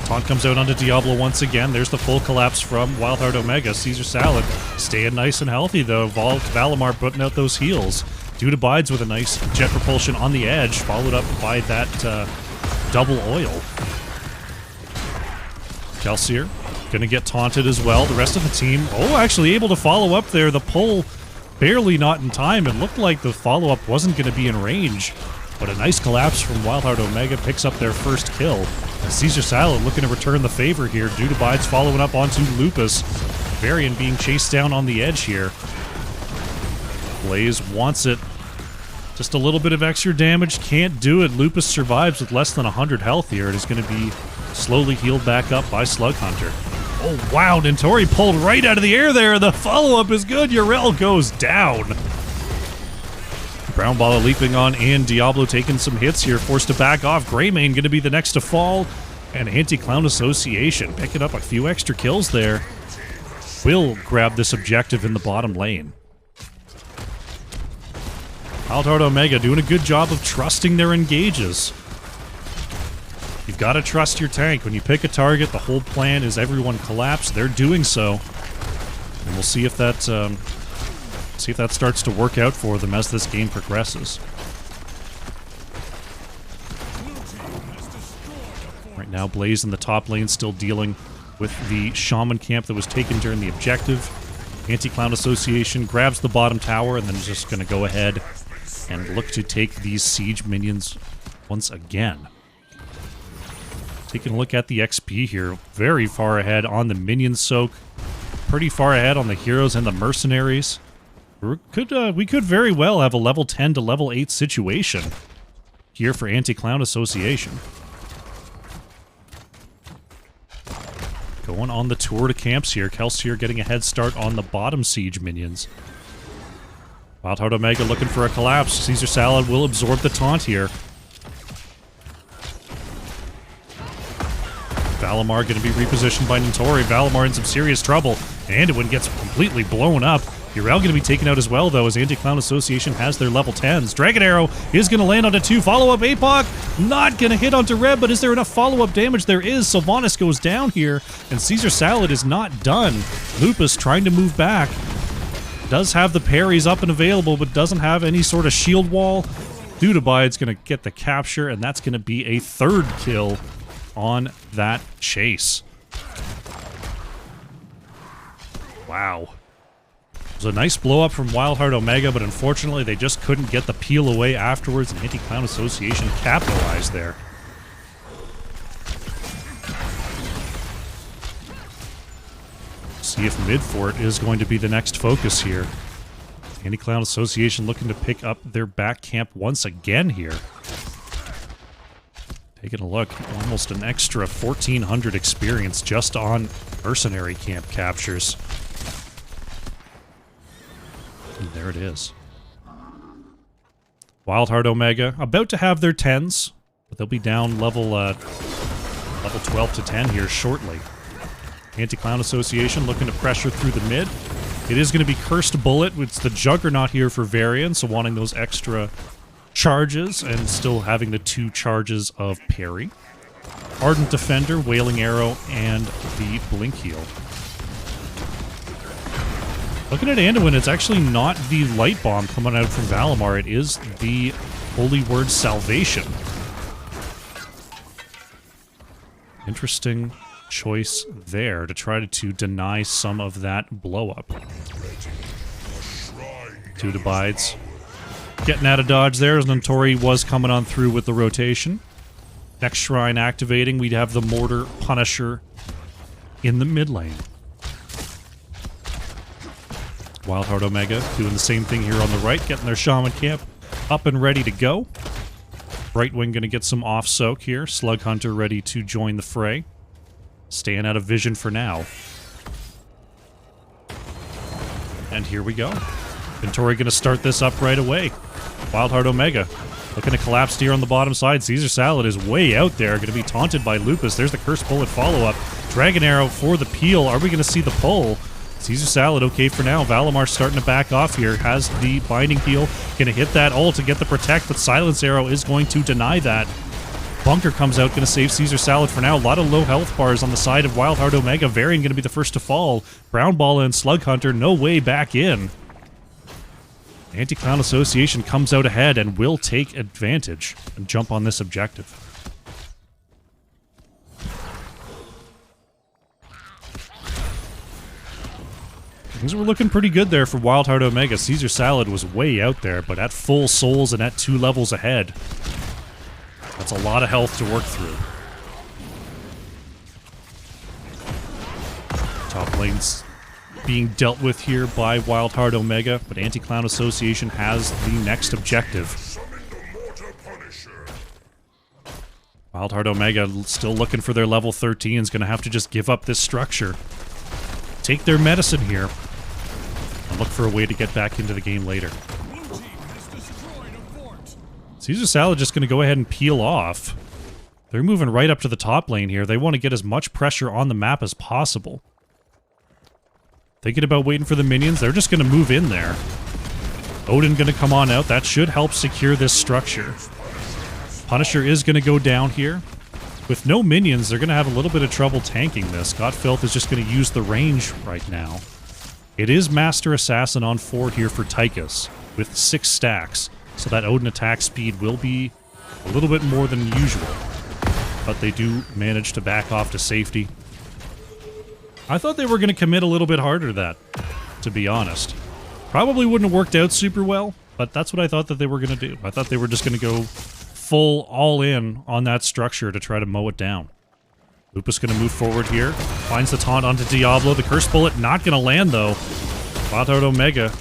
Taunt comes out onto Diablo once again. There's the full collapse from Wildheart Omega. Caesar Salad staying nice and healthy, though. Valimar putting out those heals. Dude abides with a nice jet propulsion on the edge, followed up by that double oil. Kelsier gonna get taunted as well. The rest of the team, actually able to follow up there. The pull barely not in time. It looked like the follow-up wasn't gonna be in range. But a nice collapse from Wildheart Omega picks up their first kill. And Caesar Salad looking to return the favor here. Dude abides following up onto Lupus. Varian being chased down on the edge here. Blaze wants it. Just a little bit of extra damage. Can't do it. Lupus survives with less than 100 health here. It is going to be slowly healed back up by Slug Hunter. Oh, wow. Notori pulled right out of the air there. The follow-up is good. Yrel goes down. Brown Baller leaping on in. Diablo taking some hits here. Forced to back off. Greymane going to be the next to fall. And Anti-Clown Association picking up a few extra kills there. Will grab this objective in the bottom lane. Wildheart Omega doing a good job of trusting their engages. You've got to trust your tank. When you pick a target, the whole plan is everyone collapse. They're doing so. And we'll see if that starts to work out for them as this game progresses. Right now, Blaze in the top lane still dealing with the Shaman camp that was taken during the objective. Anti-Clown Association grabs the bottom tower and then is just going to go ahead and look to take these siege minions once again. Taking a look at the XP here, very far ahead on the minion soak, pretty far ahead on the heroes and the mercenaries. We could very well have a level 10 to level 8 situation here for Anti-Clown Association. Going on the tour to camps here. Kelsier getting a head start on the bottom siege minions. Wildheart Omega looking for a collapse. Caesar Salad will absorb the taunt here. Valimar going to be repositioned by Notori. Valimar in some serious trouble. Anduin gets completely blown up. Yrel going to be taken out as well, though, as Anti-Clown Association has their level 10s. Dragon Arrow is going to land onto 2. Follow-up APOC. Not going to hit onto Reb, but is there enough follow-up damage? There is. Sylvanas goes down here, and Caesar Salad is not done. Lupus trying to move back. Does have the parries up and available, but doesn't have any sort of shield wall. Dude abide's going to get the capture, and that's going to be a third kill on that chase. Wow. It was a nice blow-up from Wildheart Omega, but unfortunately they just couldn't get the peel away afterwards, and Anti-Clown Association capitalized there. See if Midfort is going to be the next focus here. Anti-Clown Association looking to pick up their back camp once again here. Taking a look, almost an extra 1,400 experience just on mercenary camp captures. And there it is. Wildheart Omega about to have their 10s, but they'll be down level 12 to 10 here shortly. Anti-Clown Association looking to pressure through the mid. It is going to be Cursed Bullet. It's the Juggernaut here for Varian, so wanting those extra charges and still having the 2 charges of parry. Ardent Defender, Wailing Arrow, and the Blink Heal. Looking at Anduin, it's actually not the Light Bomb coming out from Valimar. It is the Holy Word Salvation. Interesting choice there to try to deny some of that blow-up. Dude abides. Getting out of dodge there as Notori was coming on through with the rotation. Next shrine activating, we'd have the Mortar Punisher in the mid lane. Wildheart Omega doing the same thing here on the right, getting their Shaman Camp up and ready to go. Brightwing going to get some off soak here. Slug Hunter ready to join the fray. Staying out of vision for now. And here we go. Ventori going to start this up right away. Wildheart Omega looking to collapse here on the bottom side. Caesar Salad is way out there. Going to be taunted by Lupus. There's the Curse Bullet follow-up. Dragon Arrow for the peel. Are we going to see the pull? Caesar Salad okay for now. Valimar starting to back off here. Has the Binding Peel. Going to hit that ult to get the Protect, but Silence Arrow is going to deny that. Bunker comes out, going to save Caesar Salad for now. A lot of low health bars on the side of Wildheart Omega. Varian going to be the first to fall. Brown Ball and Slug Hunter no way back in. Anti-Clown Association comes out ahead and will take advantage and jump on this objective. Things were looking pretty good there for Wildheart Omega. Caesar Salad was way out there, but at full souls and at 2 levels ahead. That's a lot of health to work through. Top lane's being dealt with here by Wildheart Omega, but Anti-Clown Association has the next objective. Wildheart Omega still looking for their level 13, is going to have to just give up this structure. Take their medicine here and look for a way to get back into the game later. Caesar Salad just going to go ahead and peel off. They're moving right up to the top lane here. They want to get as much pressure on the map as possible. Thinking about waiting for the minions, they're just going to move in there. Odin going to come on out. That should help secure this structure. Punisher is going to go down here. With no minions, they're going to have a little bit of trouble tanking this. God Filth is just going to use the range right now. It is Master Assassin on 4 here for Tychus, with 6 stacks. So that Odin attack speed will be a little bit more than usual. But they do manage to back off to safety. I thought they were going to commit a little bit harder to that, to be honest. Probably wouldn't have worked out super well, but that's what I thought that they were going to do. I thought they were just going to go full all-in on that structure to try to mow it down. Lupus going to move forward here. Finds the taunt onto Diablo. The Curse Bullet not going to land, though. Wildheart Omega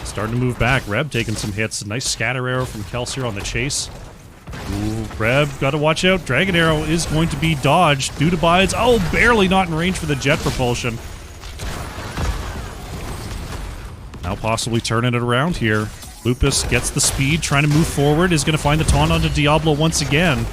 starting to move back. Reb taking some hits. A nice scatter arrow from Kelsier on the chase. Ooh, Reb, got to watch out. Dragon Arrow is going to be dodged. Dude abides. Oh, barely not in range for the jet propulsion. Now possibly turning it around here. Lupus gets the speed, trying to move forward, is going to find the taunt onto Diablo once again.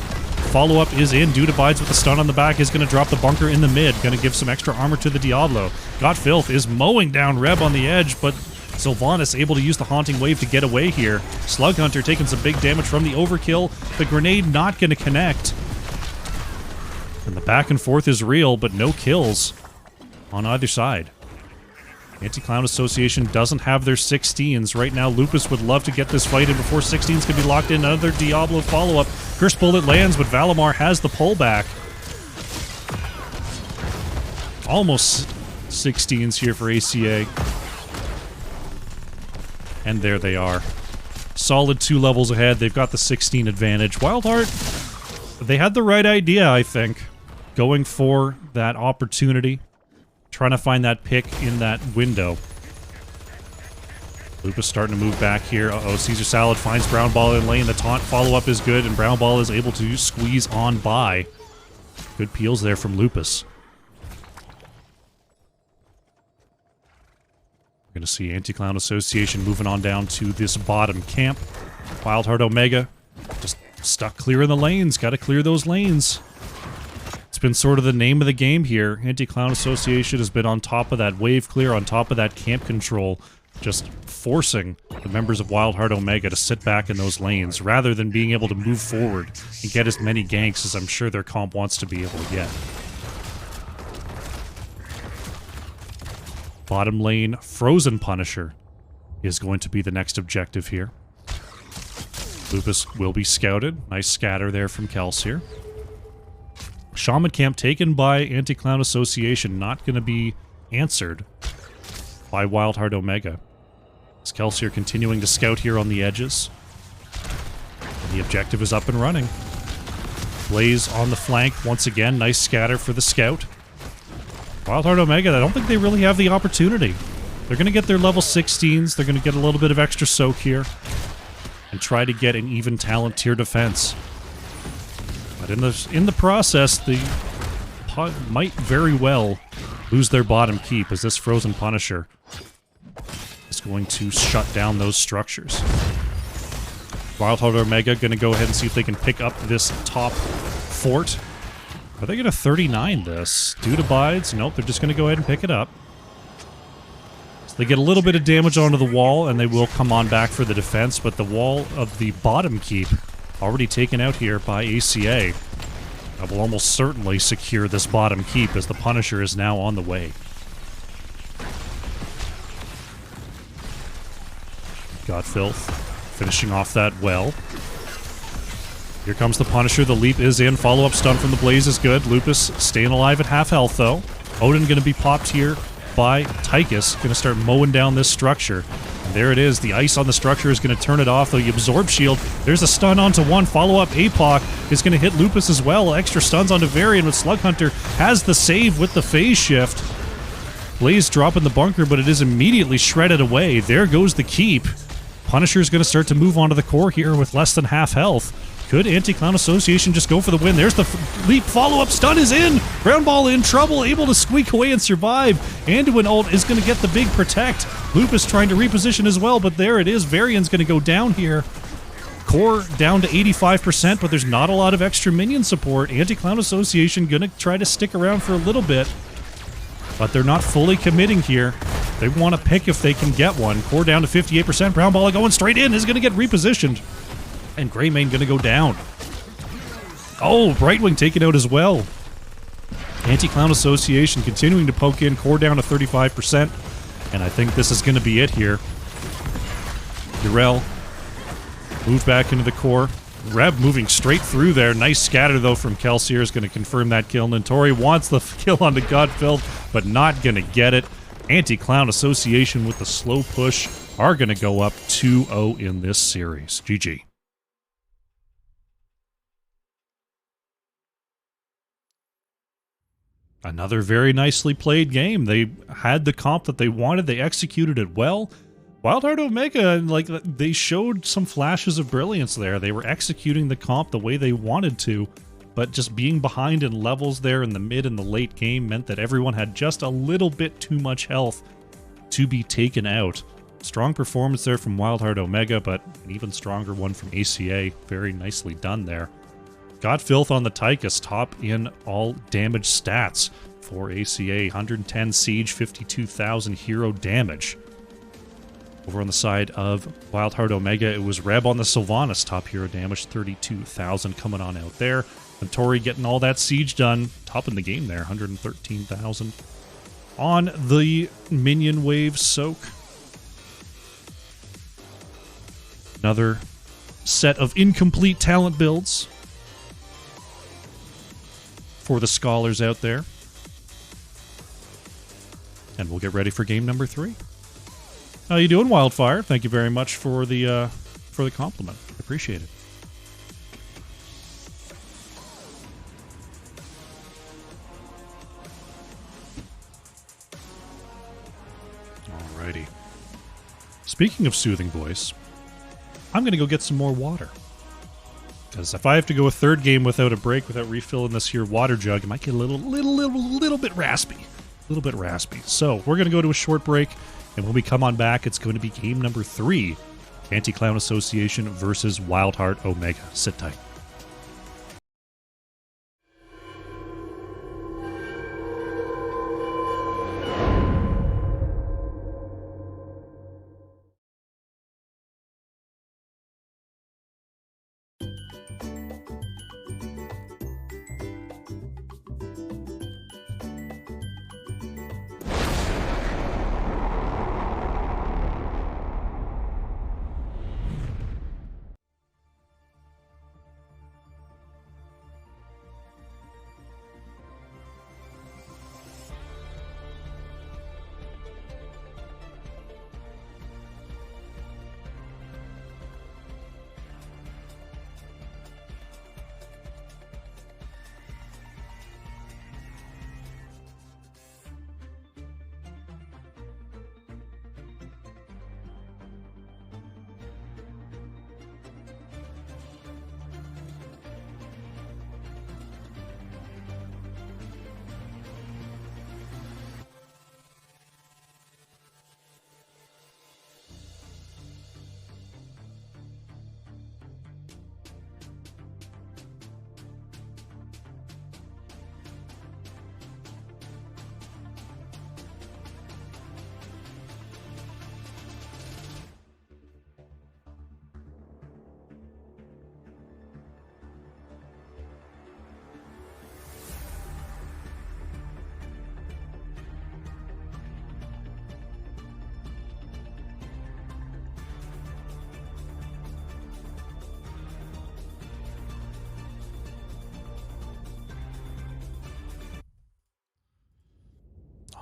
Follow-up is in. Dude abides with the stun on the back, is going to drop the bunker in the mid, going to give some extra armor to the Diablo. God Filth is mowing down Reb on the edge, but Sylvanas able to use the Haunting Wave to get away here. Slug Hunter taking some big damage from the overkill. The grenade not going to connect. And the back and forth is real, but no kills on either side. Anti-Clown Association doesn't have their 16s. Right now, Lupus would love to get this fight in before 16s can be locked in. Another Diablo follow-up. Curse Bullet lands, but Valimar has the pullback. Almost 16s here for ACA. And there they are. Solid 2 levels ahead. They've got the 16 advantage. Wildheart, they had the right idea, I think. Going for that opportunity. Trying to find that pick in that window. Lupus starting to move back here. Uh-oh, Caesar Salad finds Brown Ball in lane. The taunt follow-up is good, and Brown Ball is able to squeeze on by. Good peels there from Lupus. We're going to see Anti-Clown Association moving on down to this bottom camp. Wildheart Omega just stuck clear in the lanes. Got to clear those lanes. It's been sort of the name of the game here. Anti-Clown Association has been on top of that wave clear, on top of that camp control, just forcing the members of Wildheart Omega to sit back in those lanes, rather than being able to move forward and get as many ganks as I'm sure their comp wants to be able to get. Bottom lane, Frozen Punisher is going to be the next objective here. Lupus will be scouted. Nice scatter there from Kelsier. Shaman Camp taken by Anti-Clown Association, not going to be answered by Wildheart Omega. As Kelsier continuing to scout here on the edges. And the objective is up and running. Blaze on the flank once again. Nice scatter for the scout. Wildheart Omega, I don't think they really have the opportunity. They're going to get their level 16s. They're going to get a little bit of extra soak here. And try to get an even talent tier defense. But in the process, the might very well lose their bottom keep as this Frozen Punisher is going to shut down those structures. Wildheart Omega going to go ahead and see if they can pick up this top fort. Are they going to 39 this? Dude abides? Nope, they're just going to go ahead and pick it up. So they get a little bit of damage onto the wall, and they will come on back for the defense, but the wall of the bottom keep already taken out here by ACA. That will almost certainly secure this bottom keep as the Punisher is now on the way. Godfilth finishing off that well. Here comes the Punisher. The leap is in. Follow-up stun from the Blaze is good. Lupus staying alive at half health, though. Odin going to be popped here by Tychus. Going to start mowing down this structure. And there it is. The ice on the structure is going to turn it off, though. The Absorb Shield. There's a stun onto one. Follow-up APOC is going to hit Lupus as well. Extra stuns onto Varian, but Slug Hunter has the save with the phase shift. Blaze dropping the bunker, but it is immediately shredded away. There goes the keep. Punisher's going to start to move onto the core here with less than half health. Could Anti-Clown Association just go for the win? There's the leap. Follow-up stun is in. Brown Ball in trouble, able to squeak away and survive. Anduin ult is going to get the big protect. Lupus trying to reposition as well, but there it is. Varian's going to go down here. Core down to 85%, but there's not a lot of extra minion support. Anti-Clown Association going to try to stick around for a little bit, but they're not fully committing here. They want to pick if they can get one. Core down to 58%. Brown Ball going straight in is going to get repositioned. And Greymane going to go down. Oh, Brightwing taken out as well. Anti-Clown Association continuing to poke in. Core down to 35%. And I think this is going to be it here. Urel moved back into the core. Reb moving straight through there. Nice scatter, though, from Kelsier is going to confirm that kill. Nintori wants the kill onto Godfilth, but not going to get it. Anti-Clown Association with the slow push are going to go up 2-0 in this series. GG. Another very nicely played game. They had the comp that they wanted. They executed it well. Wildheart Omega, like, they showed some flashes of brilliance there. They were executing the comp the way they wanted to, but just being behind in levels there in the mid and the late game meant that everyone had just a little bit too much health to be taken out. Strong performance there from Wildheart Omega, but an even stronger one from ACA. Very nicely done there. Godfilth on the Tychus, top in all damage stats for ACA. 110 siege, 52,000 hero damage. Over on the side of Wildheart Omega, it was Reb on the Sylvanas, top hero damage, 32,000 coming on out there. And Tori getting all that siege done, top in the game there, 113,000. On the minion wave soak. Another set of incomplete talent builds for the scholars out there. And we'll get ready for game number 3. How you doing, Wildfire? Thank you very much for the compliment. Appreciate it. Alrighty. Speaking of soothing voice, I'm going to go get some more water. Because if I have to go a third game without a break, without refilling this here water jug, it might get a little bit raspy. A little bit raspy. So we're going to go to a short break, and when we come on back, it's going to be game number 3. Anti-Clown Association versus Wildheart Omega. Sit tight.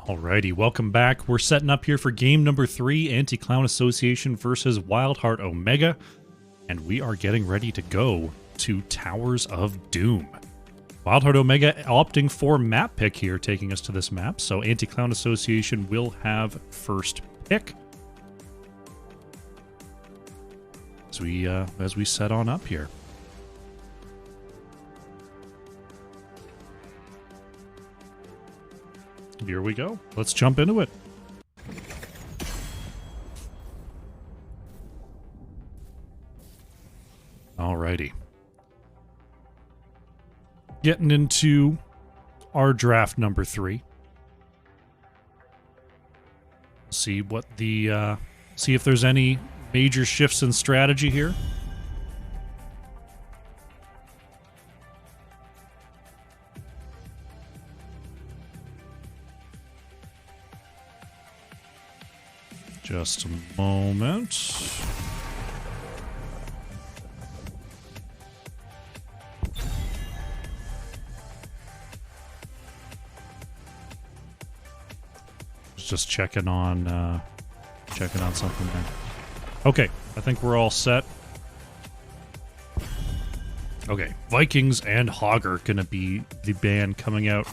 Alrighty, welcome back. We're setting up here for game number 3, Anti-Clown Association versus Wildheart Omega, and we are getting ready to go to Towers of Doom. Wildheart Omega opting for map pick here, taking us to this map, so Anti-Clown Association will have first pick. As we set on up here. Here we go. Let's jump into it. Alrighty. Getting into our draft number 3. See what the see if there's any major shifts in strategy here. Just a moment. Just checking on something there. Okay, I think we're all set. Okay, Vikings and Hogger gonna be the band coming out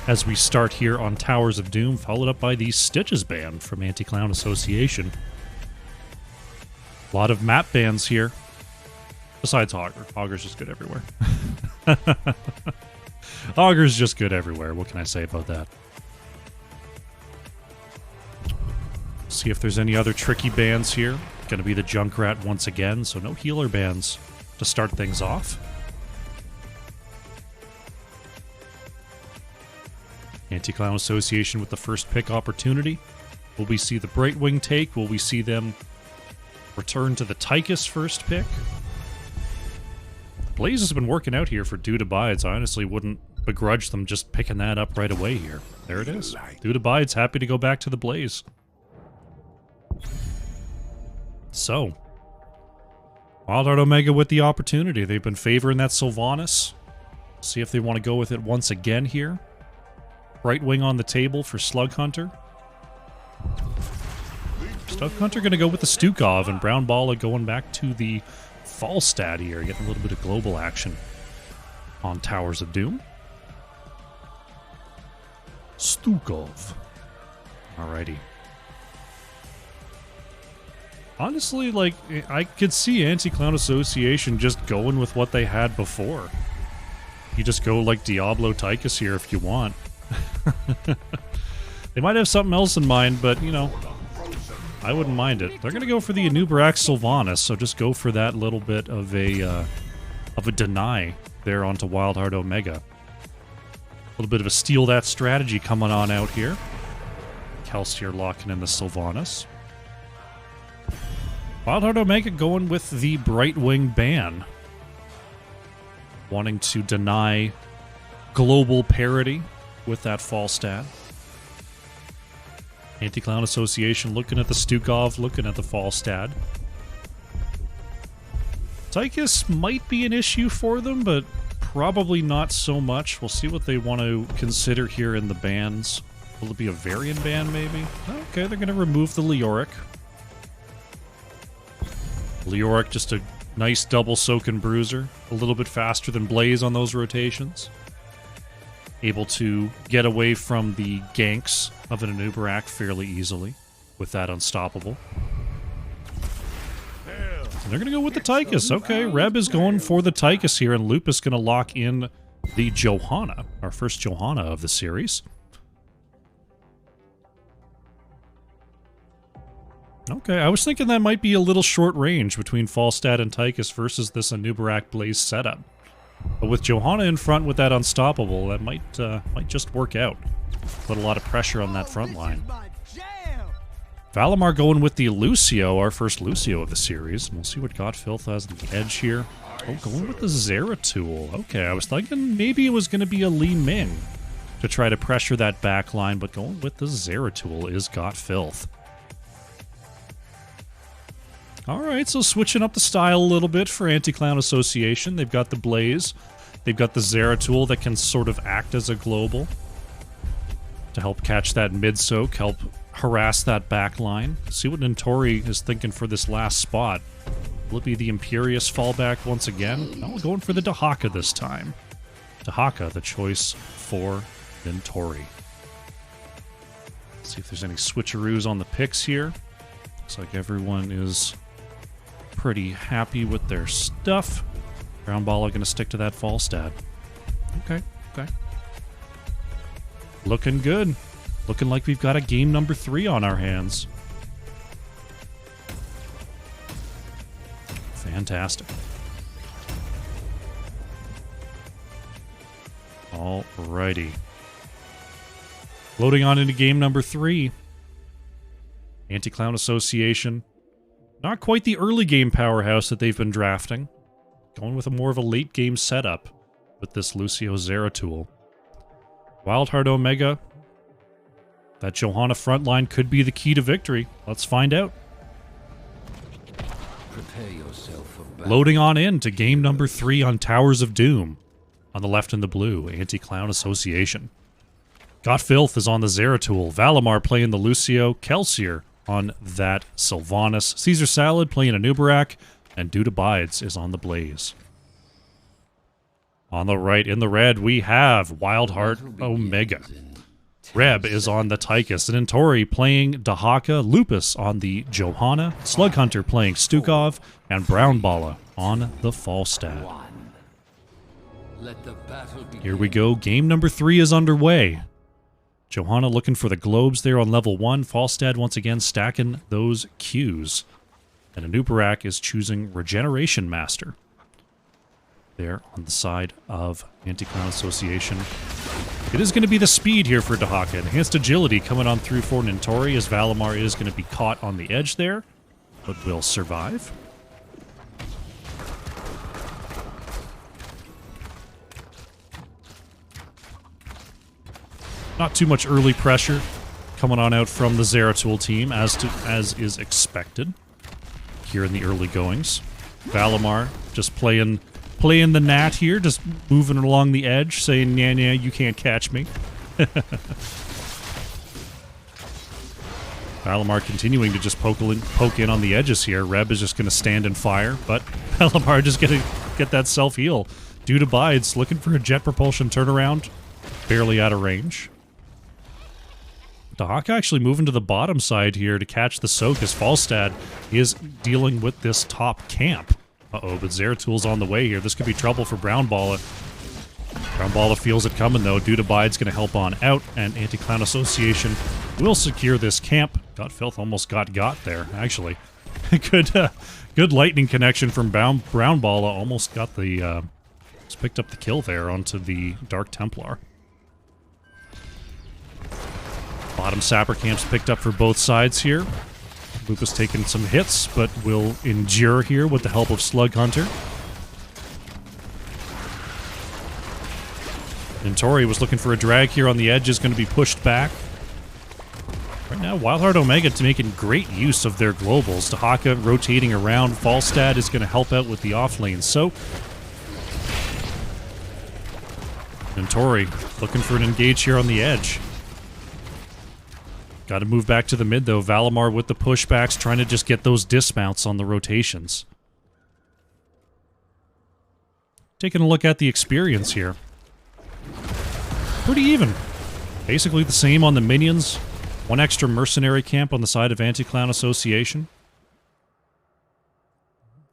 as we start here on Towers of Doom, followed up by the Stitches band from Anti-Clown Association. A lot of map bands here. Besides Hogger. Hogger's just good everywhere. Hogger's just good everywhere. What can I say about that? See if there's any other tricky bands here. Gonna be the Junkrat once again, so no healer bands to start things off. Anti-Clown Association with the first pick opportunity. Will we see the Brightwing take? Will we see them return to the Tychus first pick? Blaze has been working out here for Dude Abides. I honestly wouldn't begrudge them just picking that up right away here. There it is. Dude Abides happy to go back to the Blaze. So, Wildheart Omega with the opportunity. They've been favoring that Sylvanas. See if they want to go with it once again here. Brightwing on the table for Slug Hunter. Slug Hunter going to go with the Stukov, and Brown Balla going back to the Falstad here, getting a little bit of global action on Towers of Doom. Stukov. Alrighty. Honestly, like, I could see Anti-Clown Association just going with what they had before. You just go like Diablo Tychus here if you want. They might have something else in mind, but, you know, I wouldn't mind it. They're going to go for the Anubarak Sylvanas, so just go for that little bit of a deny there onto Wildheart Omega. A little bit of a steal that strategy coming on out here. Kelsier locking in the Sylvanas. Wildheart Omega going with the Brightwing ban. Wanting to deny global parity with that Falstad. Anti-Clown Association looking at the Stukov, looking at the Falstad. Tychus might be an issue for them, but probably not so much. We'll see what they want to consider here in the bans. Will it be a Varian ban, maybe? Okay, they're going to remove the Leoric. Leoric, just a nice double soak and bruiser. A little bit faster than Blaze on those rotations. Able to get away from the ganks of an Anubarak fairly easily with that Unstoppable. And they're going to go with the Tychus. Okay, Reb is going for the Tychus here, and Lupus going to lock in the Johanna, our first Johanna of the series. Okay, I was thinking that might be a little short range between Falstad and Tychus versus this Anubarak Blaze setup. But with Johanna in front with that Unstoppable, that might just work out. Put a lot of pressure on that front line. Valimar going with the Lucio, our first Lucio of the series. We'll see what Gotfilth has on the edge here. Oh, going with the Zeratul. Okay, I was thinking maybe it was going to be a Li Ming to try to pressure that back line, but going with the Zeratul is Gotfilth. Alright, so switching up the style a little bit for Anti-Clown Association. They've got the Blaze. They've got the Zeratul that can sort of act as a global. to help catch that mid-soak, help harass that back line. See what Nintori is thinking for this last spot. Will it be the Imperious fallback once again? No, going for the Dahaka this time. Dahaka, the choice for Nintori. See if there's any switcheroos on the picks here. Looks like everyone is pretty happy with their stuff. Brownballa going to stick to that Falstad. Okay. Looking good. Looking like we've got a game number 3 on our hands. Fantastic. Alrighty. Loading on into game number 3. Anti-Clown Association. Not quite the early game powerhouse that they've been drafting. Going with more of a late game setup with this Lucio Zeratul. Wildheart Omega. That Johanna frontline could be the key to victory. Let's find out. Prepare yourself for battle. Loading on in to game number 3 on Towers of Doom. On the left in the blue, Anti-Clown Association. Got Filth is on the Zeratul. Valimar playing the Lucio. Kelsier on that Sylvanas. Caesar Salad playing a Nubarak. And Dude Abides is on the Blaze. On the right in the red, we have Wildheart Omega. Reb is on the Tychus. And Nintori playing Dahaka. Lupus on the Johanna. Slug Hunter playing Stukov. And Brownballa on the Falstad. Let the battle begin. Here we go. Game number 3 is underway. Johanna looking for the globes there on level 1. Falstad once again stacking those Qs. And Anubarak is choosing Regeneration Master. There on the side of Anti-Clown Association. It is going to be the speed here for Dahaka. Enhanced agility coming on through for Nintori as Valimar is going to be caught on the edge there, but will survive. Not too much early pressure coming on out from the Zeratul team, as is expected here in the early goings. Valimar just playing the gnat here, just moving along the edge, saying, "Nah, you can't catch me." Valimar continuing to just poke in on the edges here. Reb is just going to stand and fire, but Valimar just going to get that self-heal. Dude Abides looking for a jet propulsion turnaround, barely out of range. Dahaka actually moving to the bottom side here to catch the soak as Falstad is dealing with this top camp. Uh-oh, but Zeratul's on the way here. This could be trouble for Brownballa. Brownballa feels it coming, though. Dude Abide's going to help on out, and Anti-Clown Association will secure this camp. Got Filth almost got there, actually. Good lightning connection from Brownballa. Almost got the... just picked up the kill there onto the Dark Templar. Bottom sapper camps picked up for both sides here. Lupus taking some hits, but will endure here with the help of Slug Hunter. Nintori was looking for a drag here on the edge, is going to be pushed back. Right now, Wildheart Omega making great use of their globals. Dahaka rotating around. Falstad is going to help out with the offlane soak. Nintori looking for an engage here on the edge. Got to move back to the mid, though. Valimar with the pushbacks, trying to just get those dismounts on the rotations. Taking a look at the experience here. Pretty even. Basically the same on the minions. One extra mercenary camp on the side of Anti-Clown Association.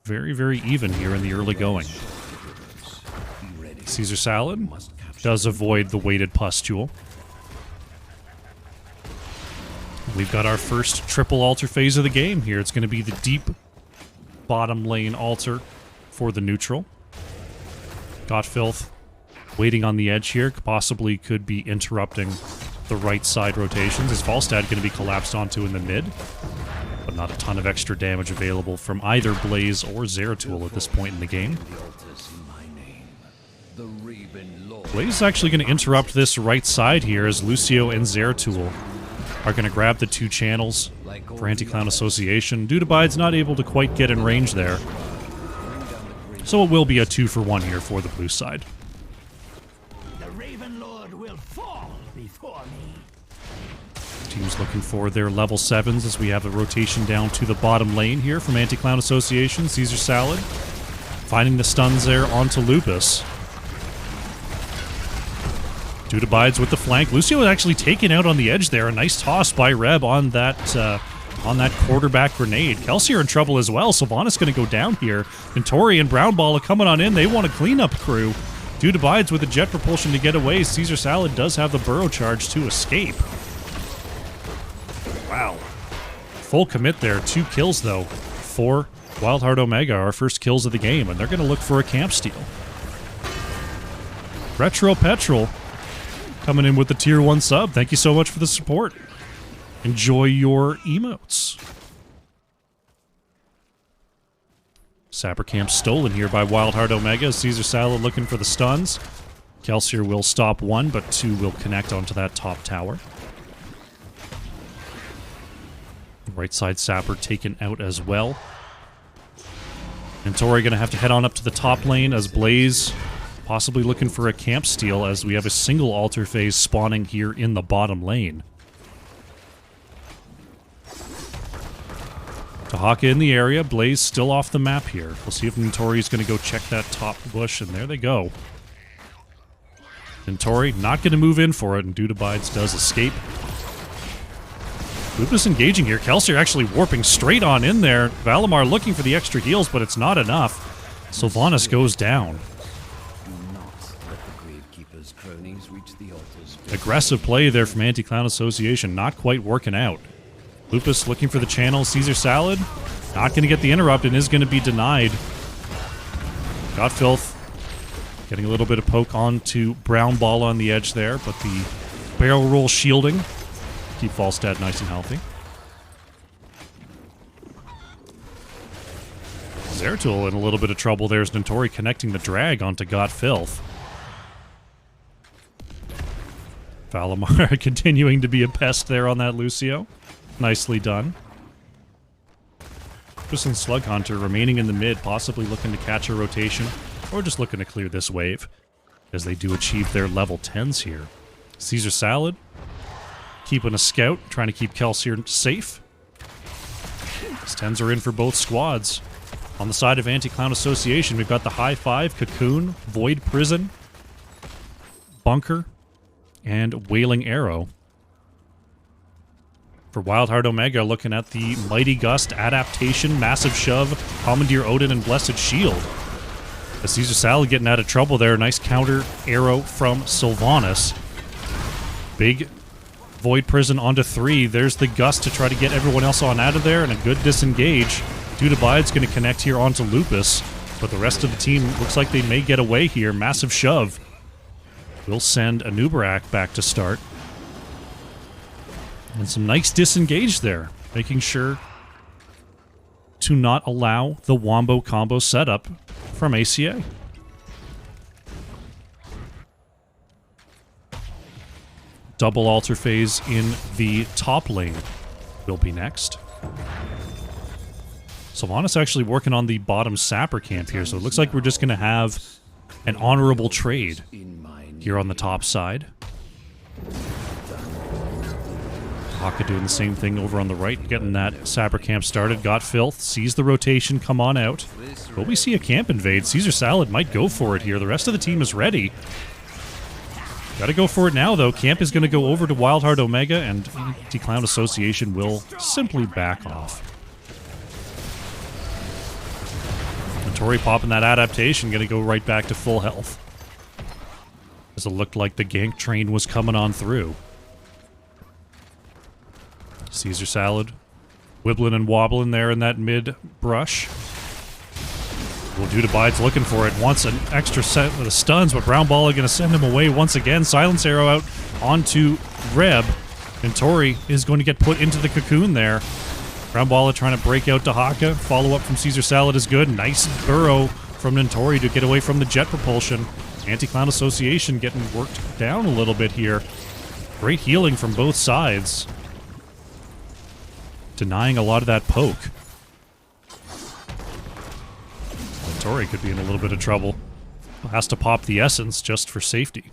Very, very even here in the early going. Caesar Salad does avoid the weighted pustule. We've got our first triple altar phase of the game here. It's going to be the deep bottom lane altar for the neutral. Got Filth waiting on the edge here. Possibly could be interrupting the right side rotations. Is Falstad going to be collapsed onto in the mid? But not a ton of extra damage available from either Blaze or Zeratul at this point in the game. Blaze is actually going to interrupt this right side here as Lucio and Zeratul are going to grab the two channels for Anti-Clown Association. Dude Abide's not able to quite get in range there. So it will be a 2-for-1 here for the blue side. The Raven Lord will fall before me. Teams looking for their level 7s as we have a rotation down to the bottom lane here from Anti-Clown Association. Caesar Salad finding the stuns there onto Lupus. Dude abides with the flank. Lucio was actually taken out on the edge there. A nice toss by Reb on that quarterback grenade. Kelsier in trouble as well. Sylvanas going to go down here. Ventori and Brown Ball are coming on in. They want a cleanup crew. Dude abides with the jet propulsion to get away. Caesar Salad does have the burrow charge to escape. Wow. Full commit there. 2 kills, though, for Wildheart Omega, our first kills of the game, and they're going to look for a camp steal. Retro Petrol coming in with the tier 1 sub. Thank you so much for the support. Enjoy your emotes. Sapper Camp stolen here by Wildheart Omega. Caesar Salad looking for the stuns. Kelsier will stop 1, but 2 will connect onto that top tower. Right side Sapper taken out as well. And Tori going to have to head on up to the top lane as Blaze possibly looking for a camp steal as we have a single altar phase spawning here in the bottom lane. Tahaka in the area. Blaze still off the map here. We'll see if Notori is going to go check that top bush, and there they go. Notori not going to move in for it, and Dude Abides does escape. Lupus engaging here. Kelsier actually warping straight on in there. Valimar looking for the extra heals, but it's not enough. Sylvanas goes down. Aggressive play there from Anti-Clown Association. Not quite working out. Lupus looking for the channel. Caesar Salad not going to get the interrupt and is going to be denied. Got Filth getting a little bit of poke onto Brown Ball on the edge there, but the barrel roll shielding. Keep Falstad nice and healthy. Zeratul in a little bit of trouble. There's Notori connecting the drag onto Got Filth. Valimar continuing to be a pest there on that Lucio. Nicely done. Lupus and Slug Hunter remaining in the mid, possibly looking to catch a rotation, or just looking to clear this wave, as they do achieve their level 10s here. Caesar Salad keeping a scout, trying to keep Kelsier safe. These 10s are in for both squads. On the side of Anti-Clown Association, we've got the High Five, Cocoon, Void Prison, Bunker, and Wailing Arrow. For Wildheart Omega, looking at the Mighty Gust, Adaptation, Massive Shove, Commandeer Odin, and Blessed Shield. The Caesar Salad getting out of trouble there. Nice counter arrow from Sylvanas. Big Void Prison onto 3. There's the Gust to try to get everyone else on out of there, and a good disengage. Dude Abide's going to connect here onto Lupus, but the rest of the team looks like they may get away here. Massive Shove will send Anubarak back to start. And some nice disengage there, making sure to not allow the Wombo combo setup from ACA. Double altar phase in the top lane will be next. Sylvanas actually working on the bottom Sapper camp here, so it looks like we're just going to have an honorable trade here on the top side. Haka doing the same thing over on the right, getting that Sapper camp started. Got Filth, sees the rotation come on out. Will we see a camp invade? Caesar Salad might go for it here. The rest of the team is ready. Gotta go for it now, though. Camp is going to go over to Wildheart Omega, and Anti-Clown Association will simply back off. Notori popping that adaptation, going to go right back to full health, as it looked like the gank train was coming on through. Caesar Salad wibbling and wobbling there in that mid brush. Well, Dude Abide's looking for it. Wants an extra set with the stuns, but Brown Ball are going to send him away once again. Silence Arrow out onto Reb. And Tori is going to get put into the cocoon there. Brown Ball trying to break out to Haka. Follow-up from Caesar Salad is good. Nice burrow from Notori to get away from the jet propulsion. Anti-Clown Association getting worked down a little bit here. Great healing from both sides. Denying a lot of that poke. Tori could be in a little bit of trouble. Has to pop the essence just for safety.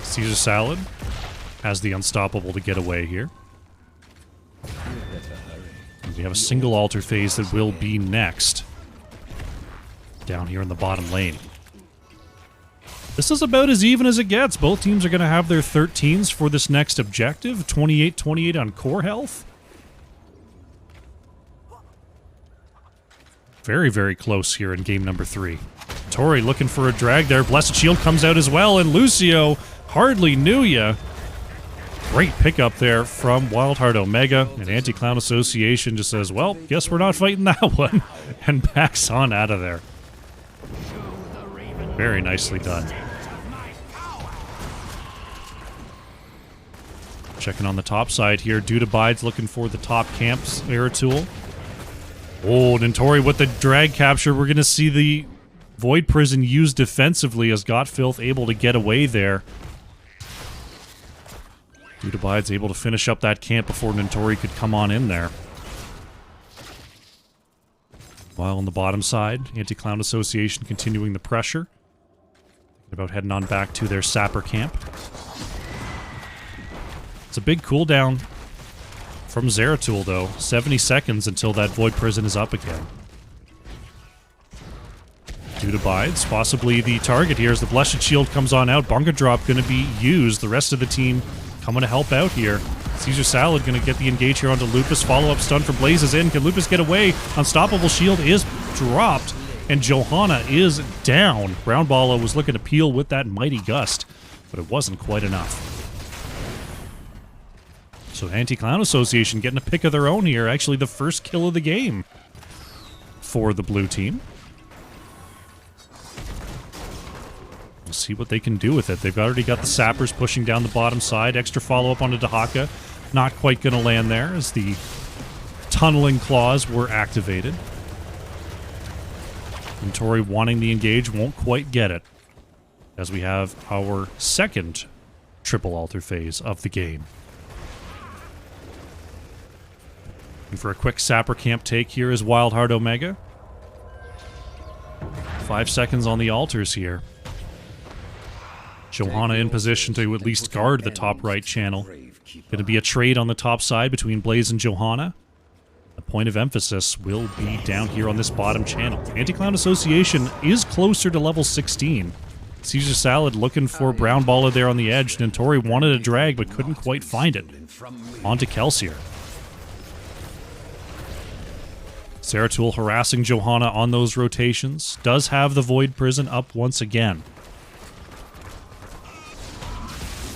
Caesar Salad has the unstoppable to get away here. We have a single altar phase that will be next. Down here in the bottom lane. This is about as even as it gets. Both teams are going to have their 13s for this next objective. 28-28 on core health. Very, very close here in game number 3. Tori looking for a drag there. Blessed Shield comes out as well, and Lucio hardly knew ya. Great pickup there from Wildheart Omega, and Anti-Clown Association just says, well, guess we're not fighting that one, and backs on out of there. Very nicely done. Checking on the top side here, Dude Abides looking for the top camps, Zeratul. Oh, Nintori with the drag capture. We're going to see the Void Prison used defensively as Gotfilth able to get away there. Dude Abides able to finish up that camp before Nintori could come on in there. While on the bottom side, Anti-Clown Association continuing the pressure. Thinking about heading on back to their Sapper camp. It's a big cooldown from Zeratul, though. 70 seconds until that Void Prison is up again. Dude Abides, possibly the target here as the Blessed Shield comes on out. Bunga Drop going to be used. The rest of the team coming to help out here. Caesar Salad going to get the engage here onto Lupus. Follow-up stun for Blaze is in. Can Lupus get away? Unstoppable Shield is dropped, and Johanna is down. Brownballa was looking to peel with that Mighty Gust, but it wasn't quite enough. So Anti-Clown Association getting a pick of their own here. Actually, the first kill of the game for the blue team. We'll see what they can do with it. They've already got the Sappers pushing down the bottom side. Extra follow-up onto Dahaka. Not quite going to land there as the tunneling claws were activated. And Tori wanting the engage won't quite get it. As we have our second triple altar phase of the game. And for a quick Sapper camp take here is Wildheart Omega. 5 seconds on the altars here. Johanna in position to at least guard the top right channel. Going to be a trade on the top side between Blaze and Johanna. The point of emphasis will be down here on this bottom channel. Anti-Clown Association is closer to level 16. Caesar Salad looking for Brownballa there on the edge. Nintori wanted a drag but couldn't quite find it. On to Kelsier. Zeratul harassing Johanna on those rotations. Does have the Void Prison up once again.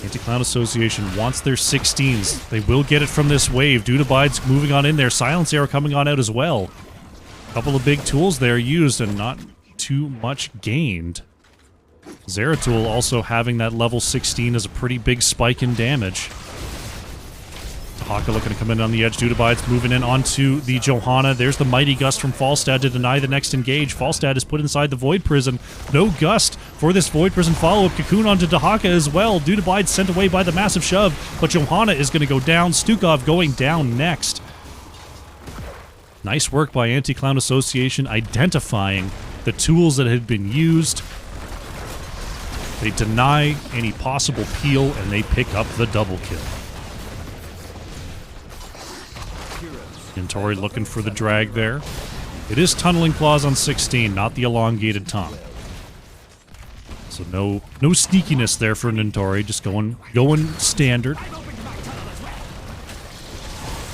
Anti-Clown Association wants their 16s. They will get it from this wave. Dude Abides moving on in there. Silence Arrow coming on out as well. Couple of big tools there used and not too much gained. Zeratul also having that level 16 is a pretty big spike in damage. Haka looking to come in on the edge. Dude Abides moving in onto the Johanna. There's the Mighty Gust from Falstad to deny the next engage. Falstad is put inside the Void Prison. No Gust for this Void Prison follow-up. Cocoon onto Dahaka as well. Dude Abides sent away by the massive shove, but Johanna is going to go down. Stukov going down next. Nice work by Anti-Clown Association identifying the tools that had been used. They deny any possible peel, and they pick up the double kill. Nintori looking for the drag there. It is Tunneling Claws on 16, not the elongated tongue. So no sneakiness there for Nintori, just going standard.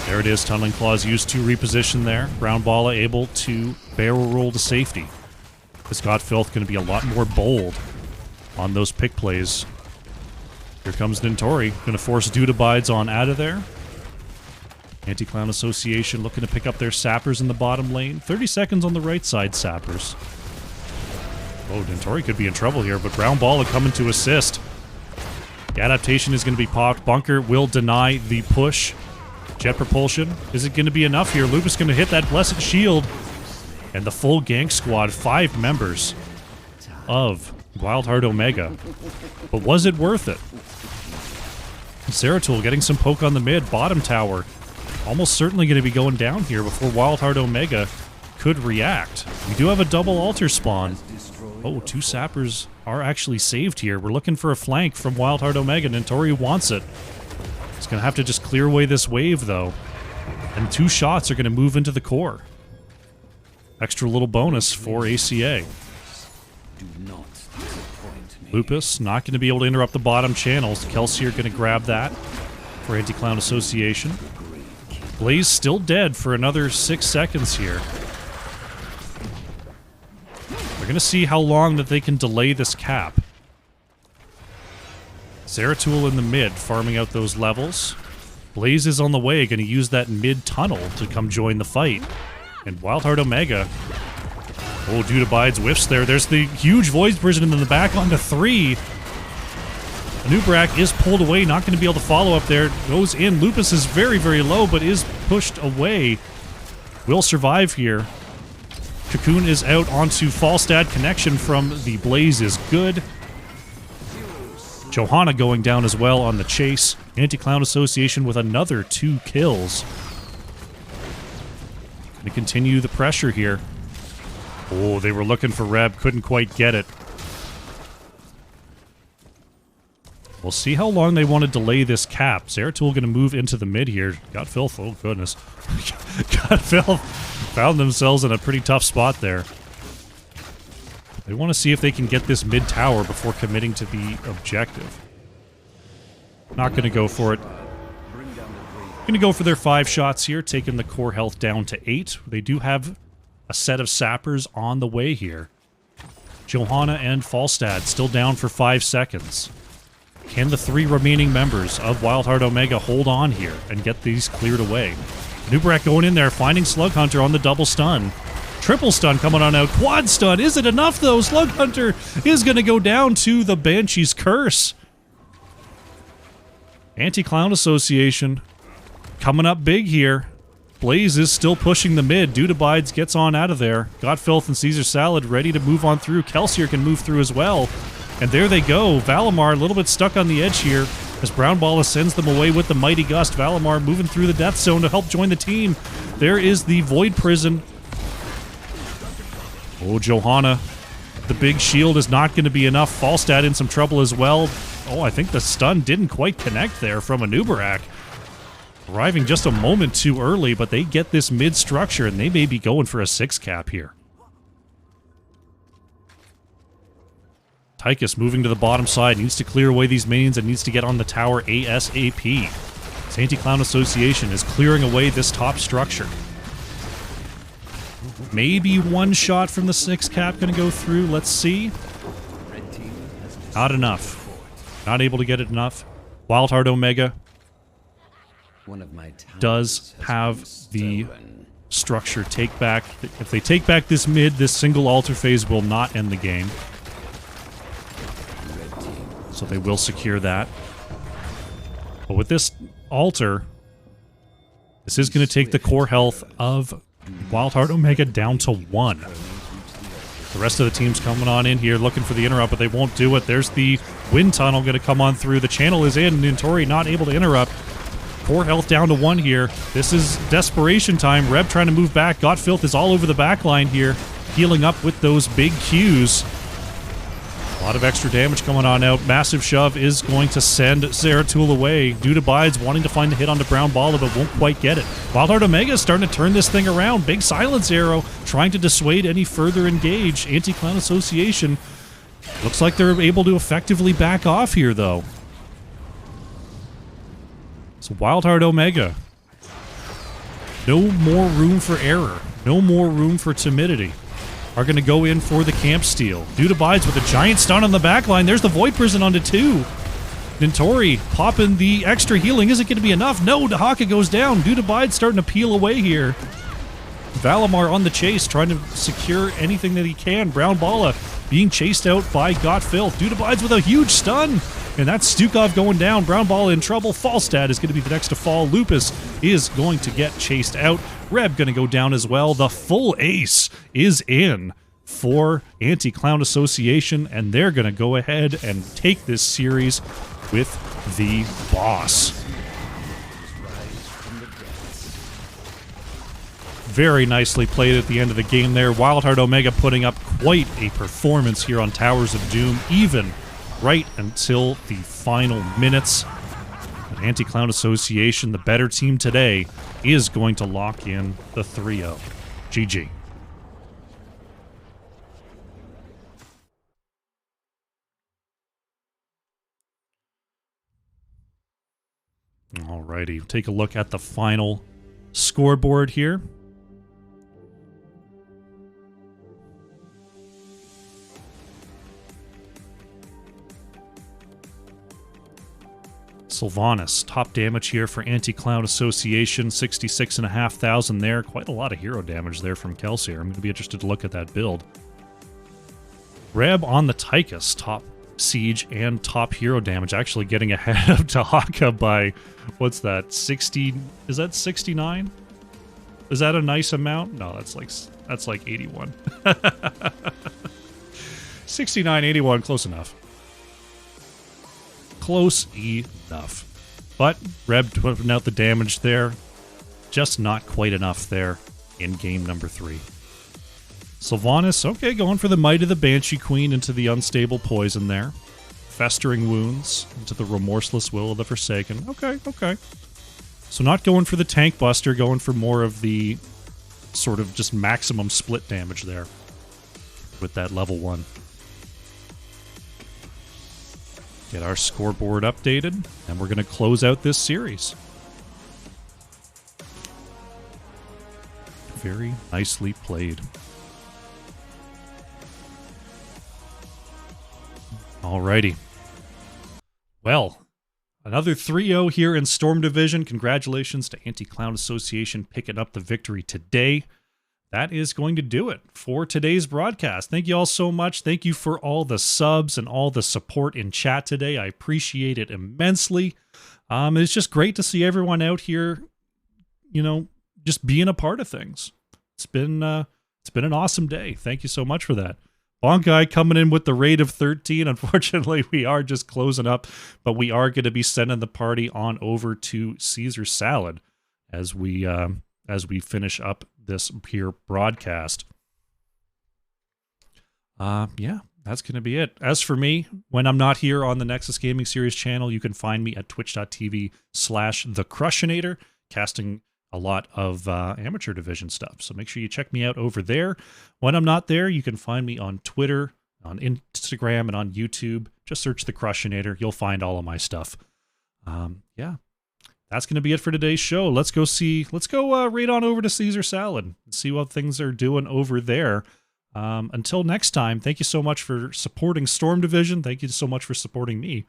There it is, Tunneling Claws used to reposition there. Brownballa able to barrel roll to safety. This Gotfilth going to be a lot more bold on those pick plays. Here comes Nintori, going to force Dude Abides on out of there. Anti-Clown Association looking to pick up their Sappers in the bottom lane. 30 seconds on the right side, Sappers. Oh, Nintori could be in trouble here, but Brownballa coming to assist. The adaptation is going to be popped. Bunker will deny the push. Jet propulsion. Is it going to be enough here? Lupus going to hit that Blessed Shield. And the full gank squad, 5 members of Wildheart Omega. But was it worth it? Zeratul getting some poke on the mid. Bottom tower. Almost certainly going to be going down here before Wildheart Omega could react. We do have a double altar spawn. Oh, 2 Sappers are actually saved here. We're looking for a flank from Wildheart Omega. Nintori wants it. He's going to have to just clear away this wave, though. And 2 shots are going to move into the core. Extra little bonus for ACA. Do not disappoint me. Lupus not going to be able to interrupt the bottom channels. Kelsey are going to grab that for Anti-Clown Association. Blaze still dead for another 6 seconds here. We're going to see how long that they can delay this cap. Zeratul in the mid, farming out those levels. Blaze is on the way, going to use that mid tunnel to come join the fight. And Wildheart Omega. Oh, Dude Abides whiffs there. There's the huge Void Prison in the back onto 3. Anub'arak is pulled away, not going to be able to follow up there. Goes in. Lupus is very, very low, but is pushed away. Will survive here. Cocoon is out onto Falstad. Connection from the Blaze is good. Johanna going down as well on the chase. Anti-Clown Association with another 2 kills. Going to continue the pressure here. Oh, they were looking for Reb. Couldn't quite get it. We'll see how long they want to delay this cap. Zeratul going to move into the mid here. Got Filth. Oh, goodness. Got Filth. Found themselves in a pretty tough spot there. They want to see if they can get this mid tower before committing to the objective. Not going to go for it. Going to go for their 5 shots here, taking the core health down to 8. They do have a set of sappers on the way here. Johanna and Falstad still down for 5 seconds. Can the 3 remaining members of Wildheart Omega hold on here and get these cleared away? Anub'arak going in there, finding Slug Hunter on the double stun. Triple stun coming on out. Quad stun. Is it enough, though? Slug Hunter is going to go down to the Banshee's Curse. Anti-Clown Association coming up big here. Blaze is still pushing the mid. Dude Abides gets on out of there. Got Filth and Caesar Salad ready to move on through. Kelsier can move through as well. And there they go. Valimar a little bit stuck on the edge here as Brownballa sends them away with the Mighty Gust. Valimar moving through the death zone to help join the team. There is the Void Prison. Oh, Johanna. The big shield is not going to be enough. Falstad in some trouble as well. Oh, I think the stun didn't quite connect there from Anub'arak. Arriving just a moment too early, but they get this mid structure and they may be going for a 6 cap here. Tychus moving to the bottom side, needs to clear away these minions and needs to get on the tower ASAP. This Anti-Clown Association is clearing away this top structure. Maybe 1 shot from the 6 cap going to go through. Let's see. Not enough. Not able to get it enough. Wildheart Omega does have the structure take back. If they take back this mid, this single altar phase will not end the game. So they will secure that. But with this altar, this is going to take the core health of Wildheart Omega down to 1. The rest of the team's coming on in here looking for the interrupt, but they won't do it. There's the wind tunnel going to come on through. The channel is in. Nintori not able to interrupt. Core health down to 1 here. This is desperation time. Reb trying to move back. Got Filth is all over the back line here. Healing up with those big Qs. A lot of extra damage coming on out. Massive Shove is going to send Zeratul away. Dude Abides wanting to find the hit onto Brownballa, but won't quite get it. Wildheart Omega is starting to turn this thing around. Big Silence Arrow trying to dissuade any further engage. Anti-Clown Association looks like they're able to effectively back off here, though. So Wildheart Omega. No more room for error. No more room for timidity. Are going to go in for the camp steal. Dude Abides with a giant stun on the back line. There's the Void Prison onto 2. Nintori popping the extra healing. Is it going to be enough? No, Dahaka goes down. Dude Abides starting to peel away here. Valimar on the chase, trying to secure anything that he can. Brownballa being chased out by Got Filth. Dude Abides with a huge stun. And that's Stukov going down. Brownballa in trouble. Falstad is going to be the next to fall. Lupus is going to get chased out. Reb going to go down as well. The full ace is in for Anti-Clown Association, and they're going to go ahead and take this series with the boss. Very nicely played at the end of the game there. Wildheart Omega putting up quite a performance here on Towers of Doom, even right until the final minutes. But Anti-Clown Association, the better team today, is going to lock in the 3-0. GG. Alrighty, take a look at the final scoreboard here. Sylvanas, top damage here for Anti-Clown Association, 66,500 there. Quite a lot of hero damage there from Kelsier. I'm going to be interested to look at that build. Reb on the Tychus, top siege and top hero damage, actually getting ahead of Tahaka by, what's that, 60, is that 69? Is that a nice amount? No, that's like 81. 69, 81, close enough. Close enough. But Reb putting out the damage there. Just not quite enough there in game number 3. Sylvanas, okay, going for the Might of the Banshee Queen into the Unstable Poison there. Festering Wounds into the Remorseless Will of the Forsaken. Okay. So not going for the Tank Buster, going for more of the sort of just maximum split damage there with that level 1. Get our scoreboard updated, and we're going to close out this series. Very nicely played. Alrighty. Well, another 3-0 here in Storm Division. Congratulations to Anti-Clown Association picking up the victory today. That is going to do it for today's broadcast. Thank you all so much. Thank you for all the subs and all the support in chat today. I appreciate it immensely. It's just great to see everyone out here, you know, just being a part of things. It's been an awesome day. Thank you so much for that. Bonkai coming in with the raid of 13. Unfortunately, we are just closing up, but we are going to be sending the party on over to Caesar Salad as we finish up this here broadcast. Yeah, that's going to be it. As for me, when I'm not here on the Nexus Gaming Series channel, you can find me at twitch.tv/thecrushinator, casting a lot of amateur division stuff. So make sure you check me out over there. When I'm not there, you can find me on Twitter, on Instagram, and on YouTube. Just search The Crushinator. You'll find all of my stuff. Yeah. That's going to be it for today's show. Let's go right on over to Caesar Salad and see what things are doing over there. Until next time, thank you so much for supporting Storm Division. Thank you so much for supporting me.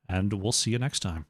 And we'll see you next time.